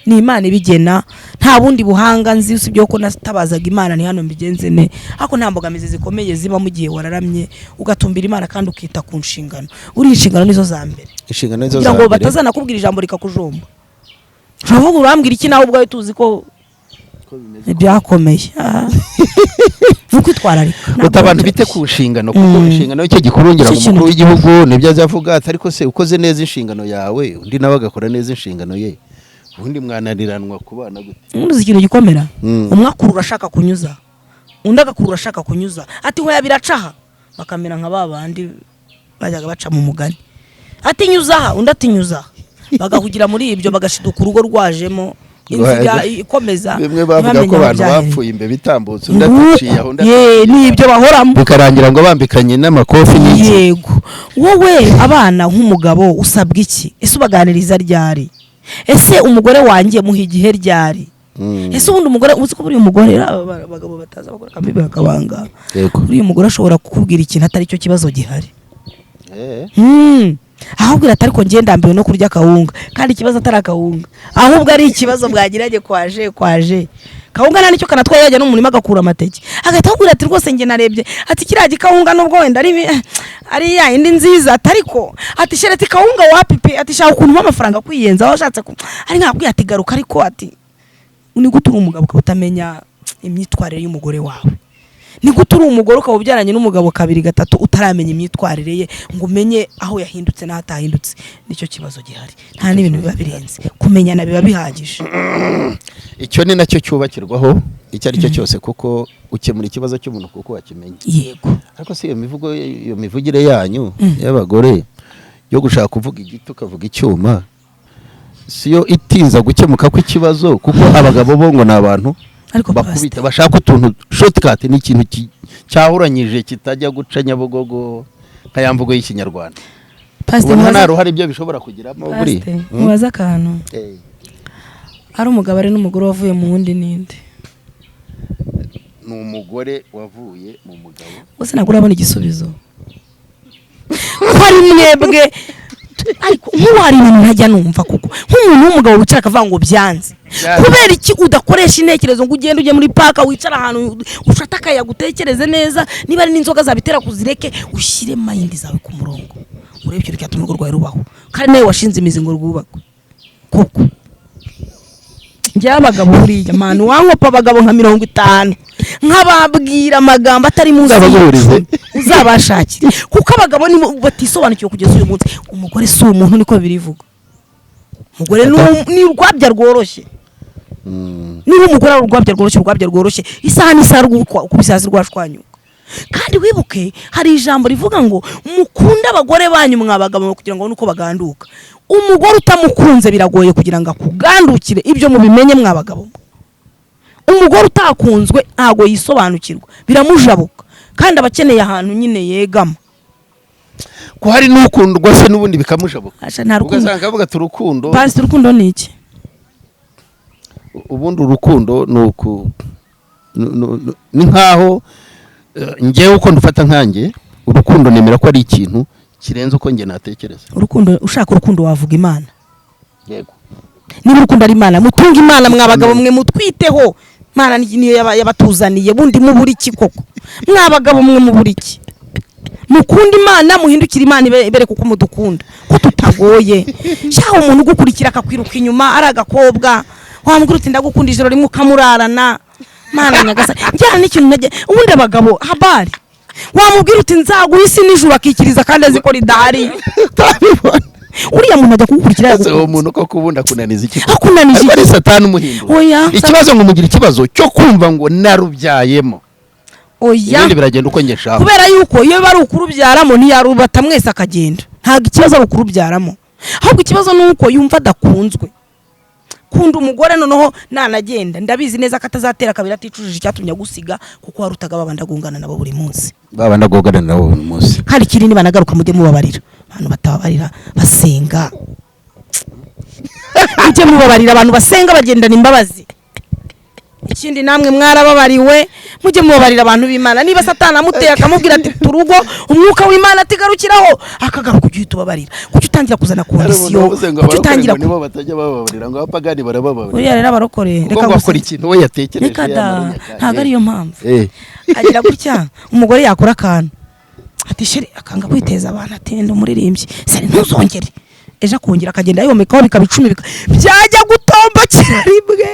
ni Imana ibigena nta bundi buhanga nzi usibye ko natabazaga Imana ni hano mbigenze ne ako nta mbogamizi zikomeye ziba mu gihe wararamye ugatumbira Imana kandi ukita ku nshingano uri inshingano nizo za mbere inshingano nizo za mbere ngo batazana kubwira ijambo rikakujomba uravuga urambwira iki nawe ubwawe tuzi ko byakomeye nuko itwararika abantu bite ku nshingano kuko inshingano y'icyo gikurungira mu mukuru w'igihugu nibyo azavuga ariko se ukoze neza inshingano yawe undi nawe agakora neza inshingano ye ubundi mwananiranwa kubana gute uzi ikintu gikomera umwakuru urashaka kunyuza undi agakuru urashaka kunyuza ati hoya biracaha bakamera nka babandi bajyaga baca mu mugani ati nyuzaha undi ati nyuzaha bagahugira muri ibyo bagashiduka urugo rwajemo inzira ikomeza bimwe bavuga ko abantu bapfuye imbe bitambutse undi atuciye aho ni ibyo bahoramo bikarangira ngo bambikanye n'amakofi n'iki yego wowe abana nk'umugabo usabwa iki ese ubaganiriza ryari ese umugore wanjye muha igihe ryari ese ubundi umugore uzi ko buri umugore abagabo bataza bakora kambibe bakabanga buri umugore ashobora kukubwira ikintu atari cyo kibazo gihari ahubwo atari ko ngenda ndambiwe no kurya kawunga kandi ikibazo atari akawunga ahubwo ari ikibazo bwagiranye kwaje kawunga nta nicyo kanatwaye yajya no murima agakura amateke agahita akubwira ati rwose nge narebye ati kiriya gikawunga nubwo wenda ari ya indi nziza atariko ati shereti kawunga wapipe ati shaka ukuntu amafaranga kwiyenza aho ashatse ari nkabwiye ati garuka ariko ati ni gutura umugabo utamenya imyitwarire y'umugore wawe ni gutura umugore ukaba ubyaranye n'umugabo 2-3 utaramenya imyitwarire ye ngo umenye aho yahindutse n'aho atahindutse nicyo kibazo gihari nta n'ibintu biba birenze kumenyana biba bihagije icyo ni nacyo cyubakirwaho icyo ari cyo cyose kuko ukemura ikibazo cy'umuntu kuko wakimenye yego ariko si iyo mivugire yanyu y'abagore yo gushaka kuvuga igiti ukavuga icyuma siyo itinza gukemuka kw'ikibazo kuko abagabo bo ngo n'abantu bakubita bashaka utuntu shortcut ni ikintu cyahuranyije kitajya guca Nyabugogo nkayamvugo y'ikinyarwanda ubona nta ruhare ibyo bishobora kugiramo buri mubaza akantu ari umugabo ari n'umugore wavuye mu wundi ninde ni umugore wavuye mu mugabo bose nagura abona igisubizo ko ari mwebwe ariko nk'uwari ibintu ntajya numva kuko nk'umuntu w'umugabo wicara akavuga ngo byanze kubera iki udakoresha intekerezo ngo ugende ujye muri paka wicara ahantu ushata akayaga utekereze neza niba ari n'inzoga zabitera kuzireke ushyire mayindi zawe ku murongo urebe icyo cyatuma urugo rwawe rubaho kandi nawe washinze imizi ngo rwubakwe koko njyewe abagabo buriya manu wankopa abagabo nka 50 nk'ababwira amagambo atari mu uzabashakire kuko abagabo ni batisobanukiwe kugeza uyu munsi umugore si umuntu niko birivuga umugore ni urwabya rworoshye niba umugore ari urwabya rworoshye isaha n'isaha kubisasi rwashwanyuka kandi wibuke hari ijambo rivuga ngo mukunda abagore banyu mwabagabo kugira ngo nuko baganduka umugore utamukunze biragoye kugira ngo akugandukire ibyo mubimenye mwabagabo umugore utakunzwe ntago yisobanukirwa biramujabuka kandi abakeneye ahantu nyine yegama ko hari n'ukundwa se n'ubundi bikamujabuka ugasanga avuga turukundo basi urukundo ni iki ubundi urukundo ni nkaho ngewe uko ndufata nkanjye urukundo nemera ko ari ikintu kirenze uko nge natekereza urukundo ushaka urukundo wavuga Imana yego niba urukundo ari Imana mutunga Imana mwabagabo mwe mutwiteho Imana niyo yabatuzaniye bundi muburi iki koko mwabagabo mwe muburi iki mukunda Imana muhindukira Imana ibere kuko mudukunda ko tutagoye shaho umuntu ugukurikira akakwiruka inyuma ari agakobwa wambwira uti ndagukunda ijoro rimwe ukamurarana Mana nyagasa njyana n'ikintu nage ubundi abagabo habari wamubwira uti nzaguha isi n'ijuru akikiriza kandi azi ko ridahari uriya muntu ajya kugukurikira yagukunze uwo muntu ko kubunda kunaniza iki akunanije iki ari satani umuhindura ikibazo ngo mugira ikibazo cyo kumva ngo narubyayemo ibindi biragenda uko ngeshaka kubera yuko iyo bari ukurubyaramo ntiyarubata mwese akagenda ntabwo ikibazo ari ukurubyaramo ahubwo ikibazo ni uko yumva adakunzwe kunda umugore noneho nanagenda ndabizi neza ko atazatera kabiri aticujije icyatumye agusiga kuko warutaga babandagungana nabo buri munsi buri munsi kandi kiri niba nagaruka mujye mubabarira abantu batababarira basenga mujye mubabarira abantu basenga bagendana imbabazi ikindi namwe mwarababariwe mujye mubabarira abantu b'Imana niba satana amuteye akamubwira ati turugo umwuka w'Imana atigarukiraho akagaruka ujye tubabarira kuki utangira kuzana kondisiyo kuki utangira nibo batajya bababarira ngo abapagani barababarira uriya rero abarokore reka gukora ikintu we yatekereje ntago ariyo mpamvu agira gutya umugore yakora akantu ati sheri akanga kwiteza abantu atenda umuririmbyi seri ntuzongere ejo akongera akagenda yomekaho bikaba 10 byajya gutombokera rimwe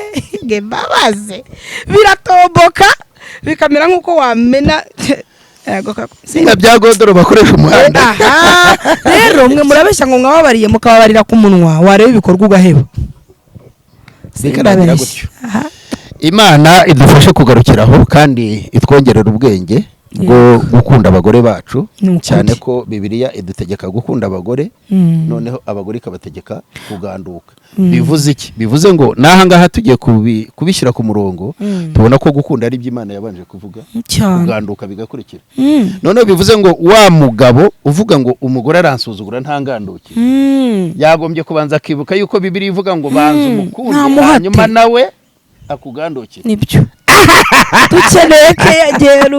ngebabaze biratomboka bikamera nkuko wamena singa byagodoro bakoresha umuhanda rero mwe murabeshya ngo mwababariye mukababarira ku munwa wareba ibikorwa ugaheba bikaragira gutyo Imana idufashe kugarukiraho kandi itwongerera ubwenge bwo gukunda abagore bacu cyane ko Bibiliya idutegeka gukunda abagore noneho abagore ikabategeka kuganduka bivuze iki bivuze ngo naha ngaha tugiye kubishyira ku murongo tubona ko gukunda ari by'Imana yabanje kuvuga kuganduka bigakurikira noneho bivuze ngo wa mugabo uvuga ngo umugore aransuzugura ntanganduke yagombye kubanza akibuka yuko Bibiliya ivuga ngo banza umukunde hanyuma nawe akugandukira nibyo dukeneye keya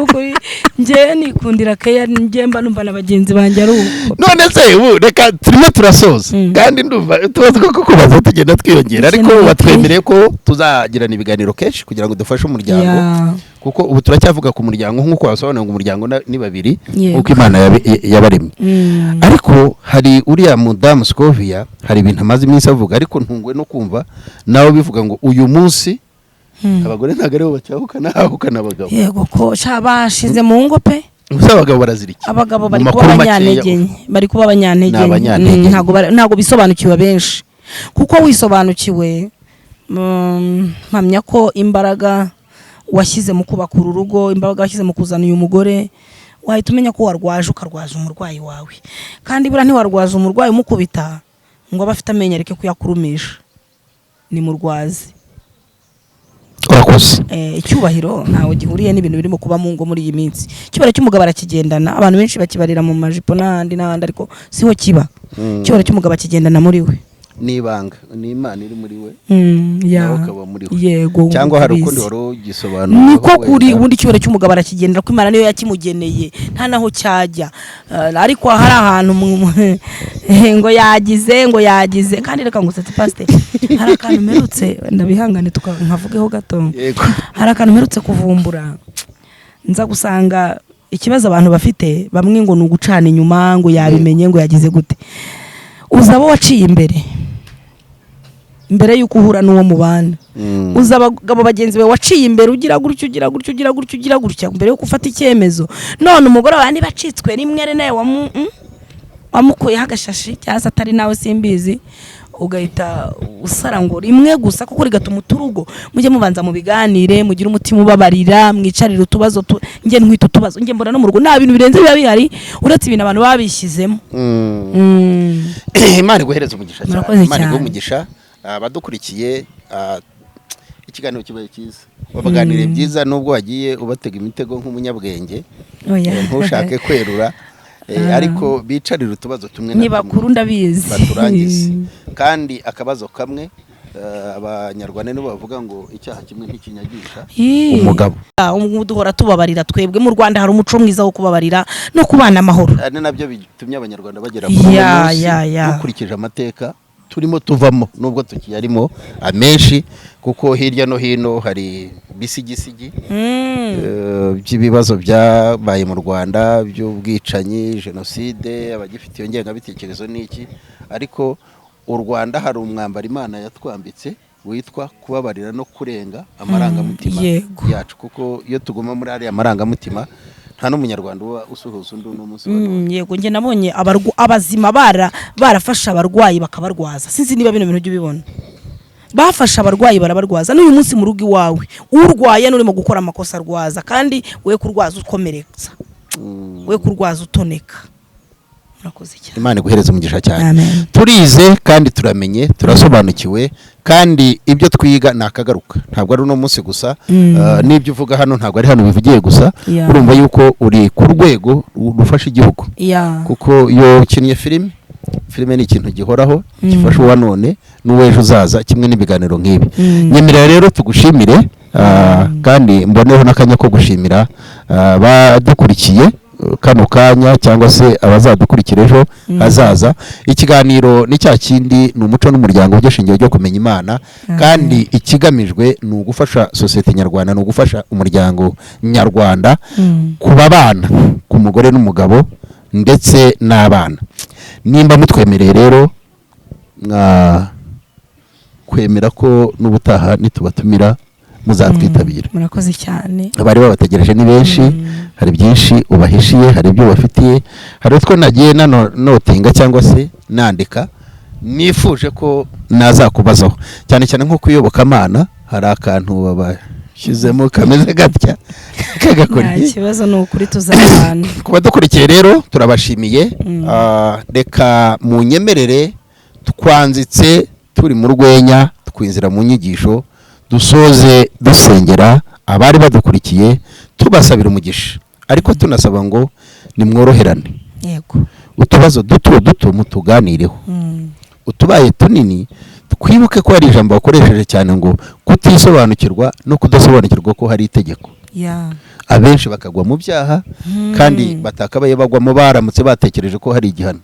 ngewe nikundira keya ngemba numva na bagenzi banjye ari uko none se ubu reka turimo turasoza kandi ndumva tubaza ko kubaza tugenda twiyongera ariko batwemereye ko tuzagirana ibiganiro kenshi kugira ngo dufashe umuryango kuko ubu turacyavuga ku muryango nk'uko wasobanura ngo umuryango ni babiri uko Imana yabaremye ariko hari uriya mudamu Scovia hari ibintu amaze iminsi avuga ariko ntungwe no kumva nawe bivuga ngo uyu munsi abagore ntago aribo bacyahukana ahukana abagabo yego ko bashize mu ngo pe abagabo baraziriki abagabo bari kuba abanyantege ntago bisobanukiwe benshi kuko wisobanukiwe mpamya ko imbaraga washyize mu kubaka urugo imbaraga washyize mu kuzana uyu mugore wahita umenya ko warwaje ukarwaza umurwayi wawe kandi bura ntiwarwaza umurwayi umukubita ngo abafite amenyo areke kuyakurumisha ni murwazi urakoze icyubahiro ntawe gihuriye n'ibintu birimo kuba mu ngo muri iyi minsi icyubahiro cy'umugabo arakigendana abantu benshi bakibarira mu majipo n'ahandi ariko siho kiba icyubahiro cy'umugabo akigendana muri we nibanga ni Imana iri muri we nawe ukaba muri we yego cyangwa hari ukundi wari ugisobanura niko kuri ubundi icyubahiro cy'umugabo arakigendera ko Imana niyo yakimugeneye nta naho cyajya ariko hari ahantu ngo yagize kandi reka ngusetse pastor hari akantu merutse ndabihangane tukavugeho gato hari akantu merutse kuvumbura nza gusanga ikibazo abantu bafite bamwe ngo nugucana inyuma ngo yabimenye ngo yagize gute uzabo waciye imbere yuko uhura n'uwo mubana uza abagabo bagenzi be waciye imbere ugira gutyo mbere yuko ufata icyemezo none umugore wawe bacitswe rimwe rene wamukuyeho agashashi cyangwa atari nawe simbizi ugahita usara ngo rimwe gusa kuko rigatuma uturugo mujye mubanza mu biganire mugire umutima ubabarira mwicarira utubazo nge ntwita utubazo nge mbona no mu rugo nta bintu birenze biba bihari uretse ibintu abantu babishyizemo Imana iguhereza umugisha cyane Imana iguhe abadukurikiye ikiganiro kibaye cyiza babaganiriye byiza nubwo wagiye ubatega imitego nk'umunyabwenge ntushake kwerura ariko bicarira utubazo tumwe ni bakuru ndabizi baturangize kandi akabazo kamwe abanyarwanda nibo bavuga ngo icyaha kimwe ntikinyagisha umugabo duhora tubabarira twebwe mu Rwanda hari umuco mwiza wo kubabarira no kubana amahoro ni nabyo bitumye abanyarwanda bagera ku munsi dukurikije amateka turimo tuvamo nubwo tukiyarimo amenshi kuko hirya no hino hari bisigisigi by'ibibazo byabaye mu Rwanda by'ubwicanyi jenoside abagifite iyo ngengabitekerezo n'iki ariko u Rwanda hari umwambaro Imana yatwambitse witwa kubabarira no kurenga amarangamutima yacu kuko iyo tuguma muri ariya marangamutima nta n'umunyarwanda uba usuhuza undi n'umunsi wa none. yego njye nabonye abazima barafasha abarwayi bakabarwaza, sinzi niba bino bintu ujya ubibona, bafasha abarwayi barabarwaza. N'uyu munsi mu rugo iwawe urwaye n'urimo gukora amakosa arwaza, kandi we kurwaza ukomeretsa, we kurwaza utoneka. Murakoze cyane, Imana iguhereze umugisha cyane. Amen. Turize kandi turamenye, turasobanukiwe, kandi ibyo twiga nakagaruka, ntabwo ari uno munsi gusa. N'ibyo uvuga hano ntabwo ari hano bivugiye gusa. Yeah. Urumva yuko uri ku rwego rufasha igihugu. Yeah. Kuko iyo ukinnye filime ni ikintu gihoraho, gifasha uwa none n'uwejo uzaza, kimwe n'ibiganiro nk'ibi. Nyemerera rero tugushimire, kandi mboneho n'akanya ko gushimira badukurikiye kano kanya, cyangwa se abazadukurikira ejo hazaza. Ikiganiro ni cya kindi, ni umuco n'umuryango w'ishingiye ryo kumenya Imana, kandi ikigamijwe ni ugufasha sosiyete nyarwanda, ni ugufasha umuryango nyarwanda, kuba abana, ku mugore n'umugabo ndetse n'abana. Nimba mutwemereye rero, kwemera ko n'ubutaha nitubatumira muzatwitabira. Murakoze cyane. Abari babategereje ni benshi, hari byinshi ubahishiye, hari ibyo bafitiye, hari utwo nagiye notinga cyangwa se nandika nifuje ko nazakubazaho, cyane cyane nko kuyobokamana. Hari akantu babashyizemo kameze gatya kagakora. Nta kibazo, ni ukuri tuzabana. Kuba dukurikiye rero turabashimiye. Reka munyemerere twanzitse turi mu rwenya, twinzira mu nyigisho, dusoze dusengera abari badukurikiye, tubasabira umugisha, ariko tunasaba ngo nimworoherane. Yego. Utubazo duto mutuganireho, utubaye tunini twibuke ko hari ijambo bakoresheje cyane ngo kutisobanukirwa no kudasobanukirwa ko hari itegeko. Abenshi bakagwa mu byaha, kandi batakabaye bagwamo baramutse batekereje ko hari igihano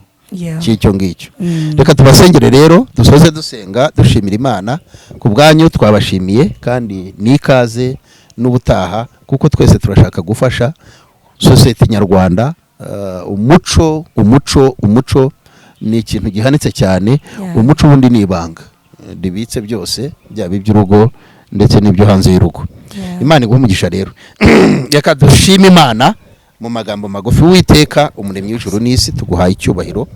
cy'icyo ngicyo. Reka tubasengere rero, dusoze dusenga dushimira Imana. Ku bwanyu twabashimiye, kandi nikaze n'ubutaha, kuko twese turashaka gufasha sosiyete nyarwanda. Umuco ni ikintu gihanitse cyane. Umuco ubundi ni ibanga ribitse byose, byaba iby'urugo ndetse n'ibyo hanze y'urugo. Imana iguhe umugisha rero. Reka dushime Imana mu magambo magufi. Uwiteka umuremyi w'ijuru n'isi, tuguhaye icyubahiro,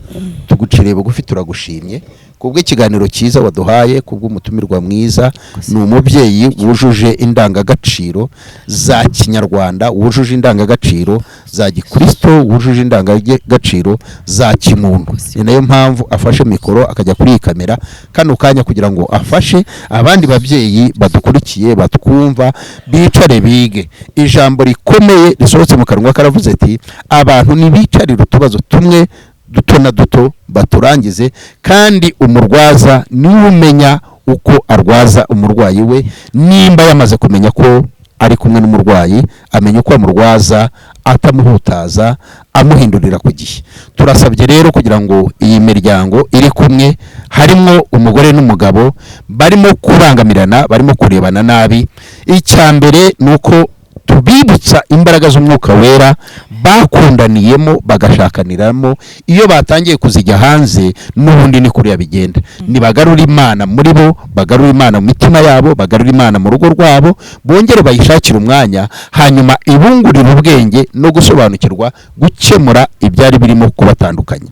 tuguciriye bugufi, turagushimye kubw'ikiganiro cyiza waduhaye, kubw'umutumirwa mwiza. Ni umubyeyi wujuje indangagaciro za kinyarwanda, wujuje indangagaciro za gikristo, wujuje indangagaciro za kimuntu. Ni nayo mpamvu afashe mikoro akajya kuri iyi kamera kano kanya, kugira ngo afashe abandi babyeyi badukurikiye, batwumva, bicare bige ijambo rikomeye risohotse mu kanwa. Karavuze ati, abantu nibicarire utubazo tumwe duto na duto baturangize, kandi umurwaza niwe umenya uko arwaza umurwayi we. Nimba yamaze kumenya ko ari kumwe n'umurwayi, amenya uko amurwaza, atamuhutaza, amuhindurira ku gihe. Turasabye rero kugira ngo iyi miryango iri kumwe, harimo umugore n'umugabo, barimo kurangamirana, barimo kurebana nabi, icyambere nuko tubibutsa imbaraga z'umwuka wera bakundaniyemo, bagashakaniramo. Iyo batangiye kuzijya hanze, n'ubundi ni kuriya bigenda. Nibagarura Imana muri bo, bagarura Imana mu mitima yabo, bagarura Imana mu rugo rwabo, bongere bayishakire umwanya, hanyuma ibungurira ubwenge no gusobanukirwa gukemura ibyari birimo kubatandukanya.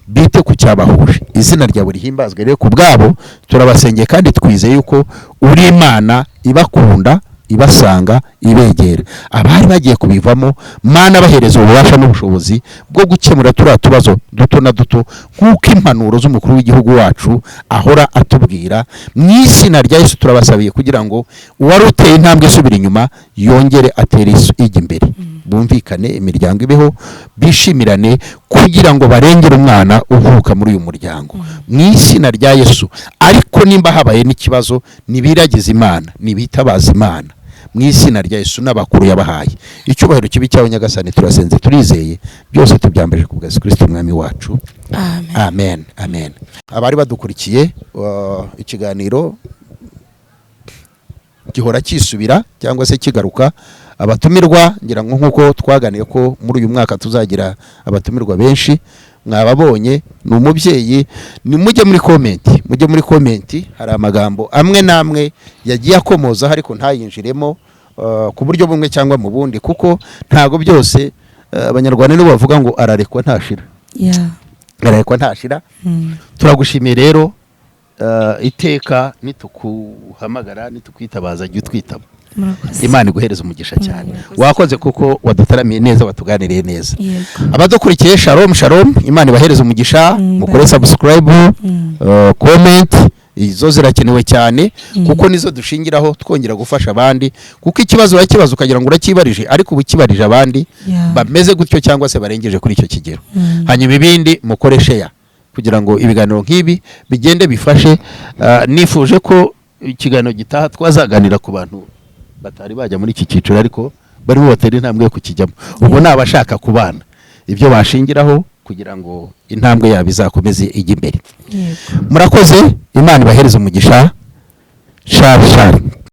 Bite ku cyabahuje. Izina ryawe rihimbazwe rero ku bwabo. Turabasengeye kandi twizeye yuko uri Imana ibakunda, ibasanga, ibegera. Abari bagiye kubivamo, Mana bahereza ububasha n'ubushobozi bwo gukemura turiya tubazo duto na duto, nk'uko impanuro z'umukuru w'igihugu wacu ahora atubwira. Mu izina rya Yesu turabasabiye kugira ngo uwari uteye intambwe isubira inyuma yongere atere ijya imbere. Bumvikane, imiryango ibeho, bishimirane, kugira ngo barengere umwana uvuka muri uyu muryango. Mu izina rya Yesu. Ariko nimba habaye n'ikibazo, nibiragize Imana, nibitabaza Imana. Mu izina rya Yesu n'abakuru yabahaye. Icyubahiro kibi cyawe Nyagasani, turasenze turizeye, byose tubyambaje ku bwa Yesu Kristo umwami wacu. Amen. Amen. Abari badukurikiye, ikiganiro gihora kisubira cyangwa se kigaruka. Abatumirwa ngira ngo nkuko twaganiye ko muri uyu mwaka tuzagira abatumirwa benshi, mwababonye. Ni umubyeyi, ni mujye muri komenti, hari amagambo amwe namwe yagiye akomoza ariko ntayinjiremo ku buryo bumwe cyangwa mu bundi, kuko ntago byose abanyarwanda nibo bavuga ngo ararekwa ntashira. Ararekwa ntashira. Turagushimiye rero iteka nitukuhamagara nitukwitabaza jya utwitaba. Imana iguhereza umugisha cyane. Wakoze kuko wadutaramiye neza watuganiriye neza. Abadukurikiye shalom shalom, Imana ibahereza umugisha, mukore subscribe, comment, izo zirakenewe cyane kuko nizo dushingiraho twongera gufasha abandi, kuko ikibazo yakibazo ukagira ngo urakibarije ariko ubukibarije abandi bameze gutyo cyangwa se barengeje kuri icyo kigero. Hanyuma ibindi mukore share kugira ngo ibiganiro nk'ibi bigende bifashe. Nifuje ko ikiganiro gitaha twazaganira ku bantu batari bajya muri iki cyiciro ariko barimo batera intambwe yo kukijyamo. Ubwo nabashaka kubana ibyo bashingiraho kugira ngo intambwe yabo izakomeze ijye imbere. Murakoze, Imana ibahereze umugisha. Shalom.